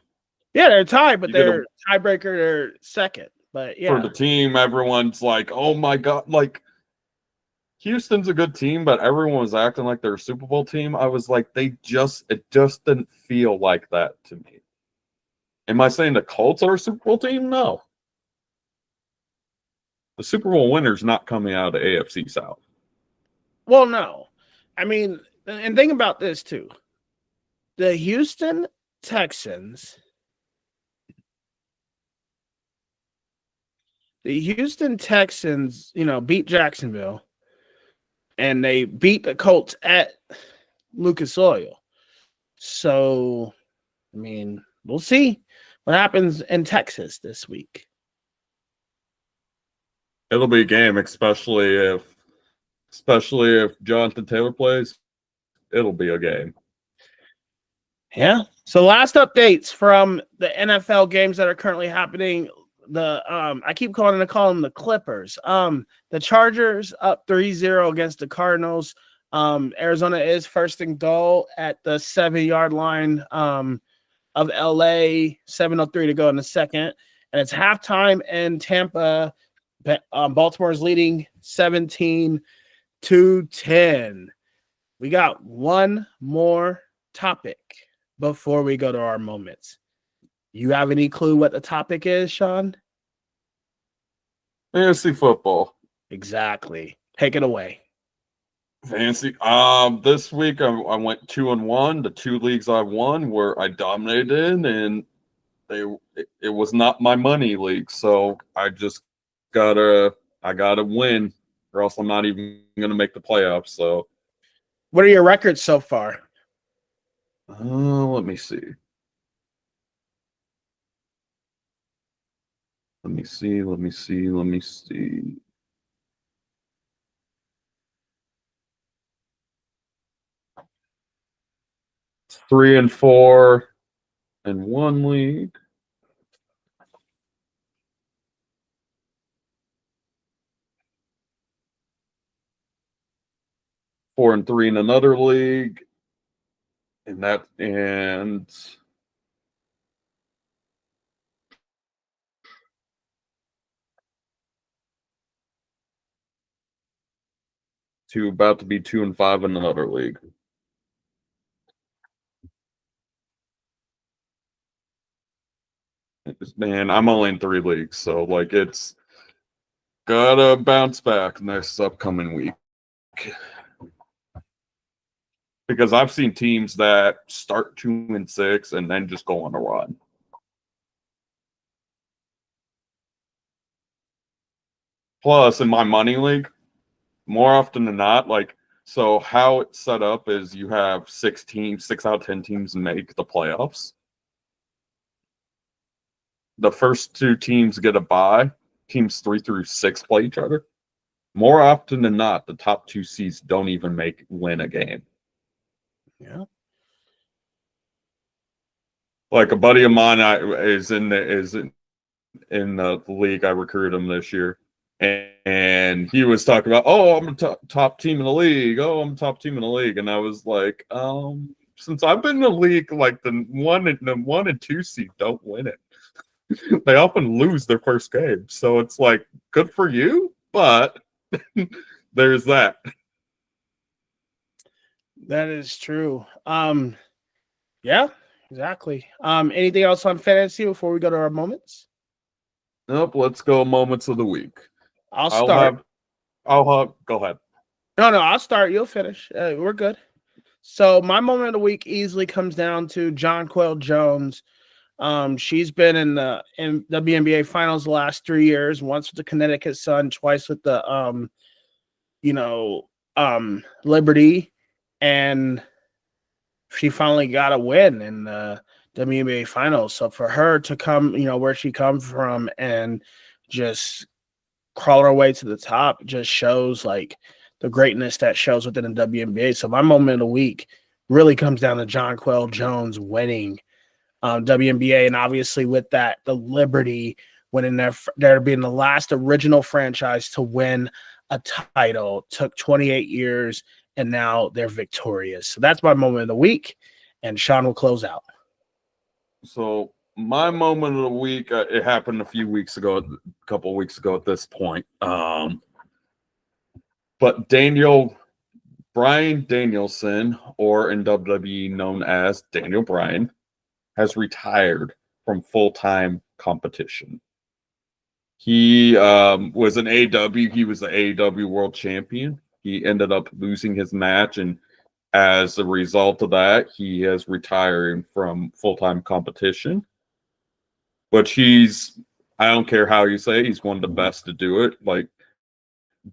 [SPEAKER 1] Yeah, they're tied, but they're tiebreaker, they're second. But, yeah.
[SPEAKER 2] For the team, everyone's like, oh, my God. Like, Houston's a good team, but everyone was acting like they're a Super Bowl team. I was like, it just didn't feel like that to me. Am I saying the Colts are a Super Bowl team? No. The Super Bowl winner's not coming out of the AFC South.
[SPEAKER 1] Well, no. I mean, and think about this too. The Houston Texans the Houston Texans, beat Jacksonville, and they beat the Colts at Lucas Oil. So, I mean, we'll see what happens in Texas this week.
[SPEAKER 2] It'll be a game, especially if Jonathan Taylor plays. It'll be a game.
[SPEAKER 1] Yeah. So last updates from the NFL games that are currently happening. I keep calling them the Clippers. The Chargers up 3-0 against the Cardinals. Arizona is first and goal at the 7-yard line of LA. 7:03 to go in the second, and it's halftime in Tampa. Baltimore is leading 17-10. We got one more topic before we go to our moments. You have any clue what the topic is, Sean?
[SPEAKER 2] Fantasy football.
[SPEAKER 1] Exactly. Take it away.
[SPEAKER 2] Fantasy. This week I went 2-1. The 2 leagues I won were I dominated, and it was not my money league, so I just gotta win, or else I'm not even gonna make the playoffs. So,
[SPEAKER 1] what are your records so far?
[SPEAKER 2] Let me see. Let me see. 3-4 in one league. 4-3 in another league, and 2 about to be 2-5 in another league. Man, I'm only in 3 leagues, so it's gotta bounce back next upcoming week. Because I've seen teams that start 2-6 and then just go on a run. Plus, in my money league, more often than not, so how it's set up is you have 6 out of 10 teams make the playoffs. The first 2 teams get a bye. Teams 3 through 6 play each other. More often than not, the top 2 seeds don't even win a game.
[SPEAKER 1] Yeah.
[SPEAKER 2] Like a buddy of mine is in the league. I recruited him this year, and he was talking about, I'm a top team in the league. I'm a top team in the league, and I was like, since I've been in the league, the 1 and 2 seed don't win it. They often lose their first game, so it's good for you, but there's that.
[SPEAKER 1] That is true. Yeah, exactly. Anything else on fantasy before we go to our moments?
[SPEAKER 2] Nope. Let's go moments of the week.
[SPEAKER 1] I'll start.
[SPEAKER 2] Go ahead.
[SPEAKER 1] No, I'll start. You'll finish. We're good. So my moment of the week easily comes down to Jonquel Jones. She's been in the WNBA finals the last 3 years, once with the Connecticut Sun, twice with the Liberty, and she finally got a win in the WNBA finals. So for her to come, where she comes from and just crawl her way to the top just shows the greatness that shows within the WNBA. So my moment of the week really comes down to Jonquel Jones winning WNBA, and obviously with that, the Liberty winning their being the last original franchise to win a title. Took 28 years, and now they're victorious. So that's my moment of the week, and Sean will close out.
[SPEAKER 2] So my moment of the week, it happened a couple of weeks ago at this point. But Bryan Danielson, or in WWE known as Daniel Bryan, has retired from full-time competition. He was an AEW. He was the AEW World Champion. He ended up losing his match, and as a result of that, he is retiring from full-time competition. But he's I don't care how you say it, he's one of the best to do it. Like,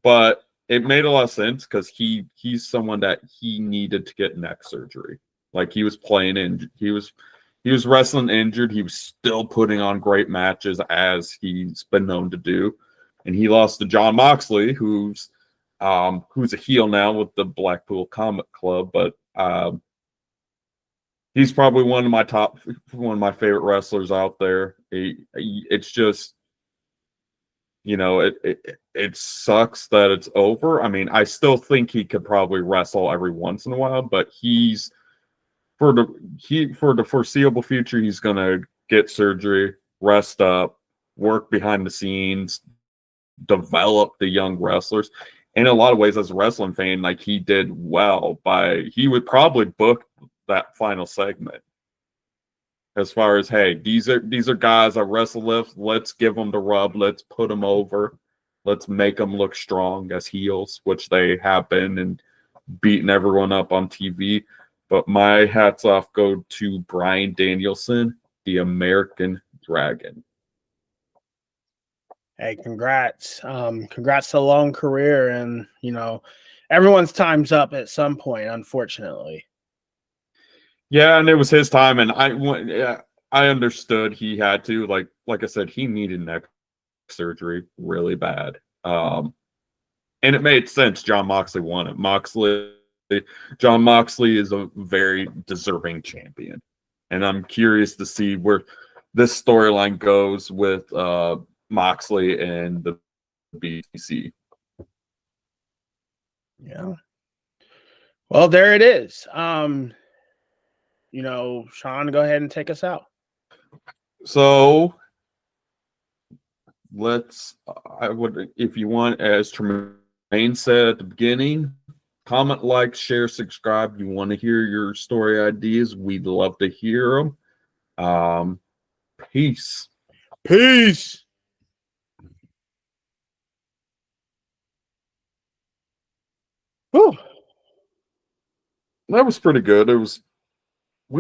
[SPEAKER 2] but it made a lot of sense because he's someone that he needed to get neck surgery. Like he was playing in, he was wrestling injured. He was still putting on great matches as he's been known to do, and he lost to Jon Moxley, who's a heel now with the Blackpool Combat Club, but he's probably one of my favorite wrestlers out there. It's just, you know, it sucks that it's over. I mean, I still think he could probably wrestle every once in a while, but he's for the foreseeable future, he's gonna get surgery, rest up, work behind the scenes, develop the young wrestlers. In a lot of ways, as a wrestling fan, like he did well he would probably book that final segment as far as, hey, these are guys I wrestle with. Let's give them the rub. Let's put them over. Let's make them look strong as heels, which they have been, and beating everyone up on TV. But my hats off go to Bryan Danielson, the American Dragon.
[SPEAKER 1] Hey, congrats. Congrats to a long career. And, you know, everyone's time's up at some point, unfortunately.
[SPEAKER 2] Yeah, and it was his time, and I understood he had to. Like I said, he needed neck surgery really bad. And it made sense. Jon Moxley won it. Jon Moxley is a very deserving champion, and I'm curious to see where this storyline goes with Moxley and the BC.
[SPEAKER 1] Yeah. Well, there it is. You know, Sean, go ahead and take us out.
[SPEAKER 2] So if you want, as Tremaine said at the beginning, comment, like, share, subscribe. You want to hear your story ideas? We'd love to hear them. Peace.
[SPEAKER 1] Peace. Whew.
[SPEAKER 2] That was pretty good. It was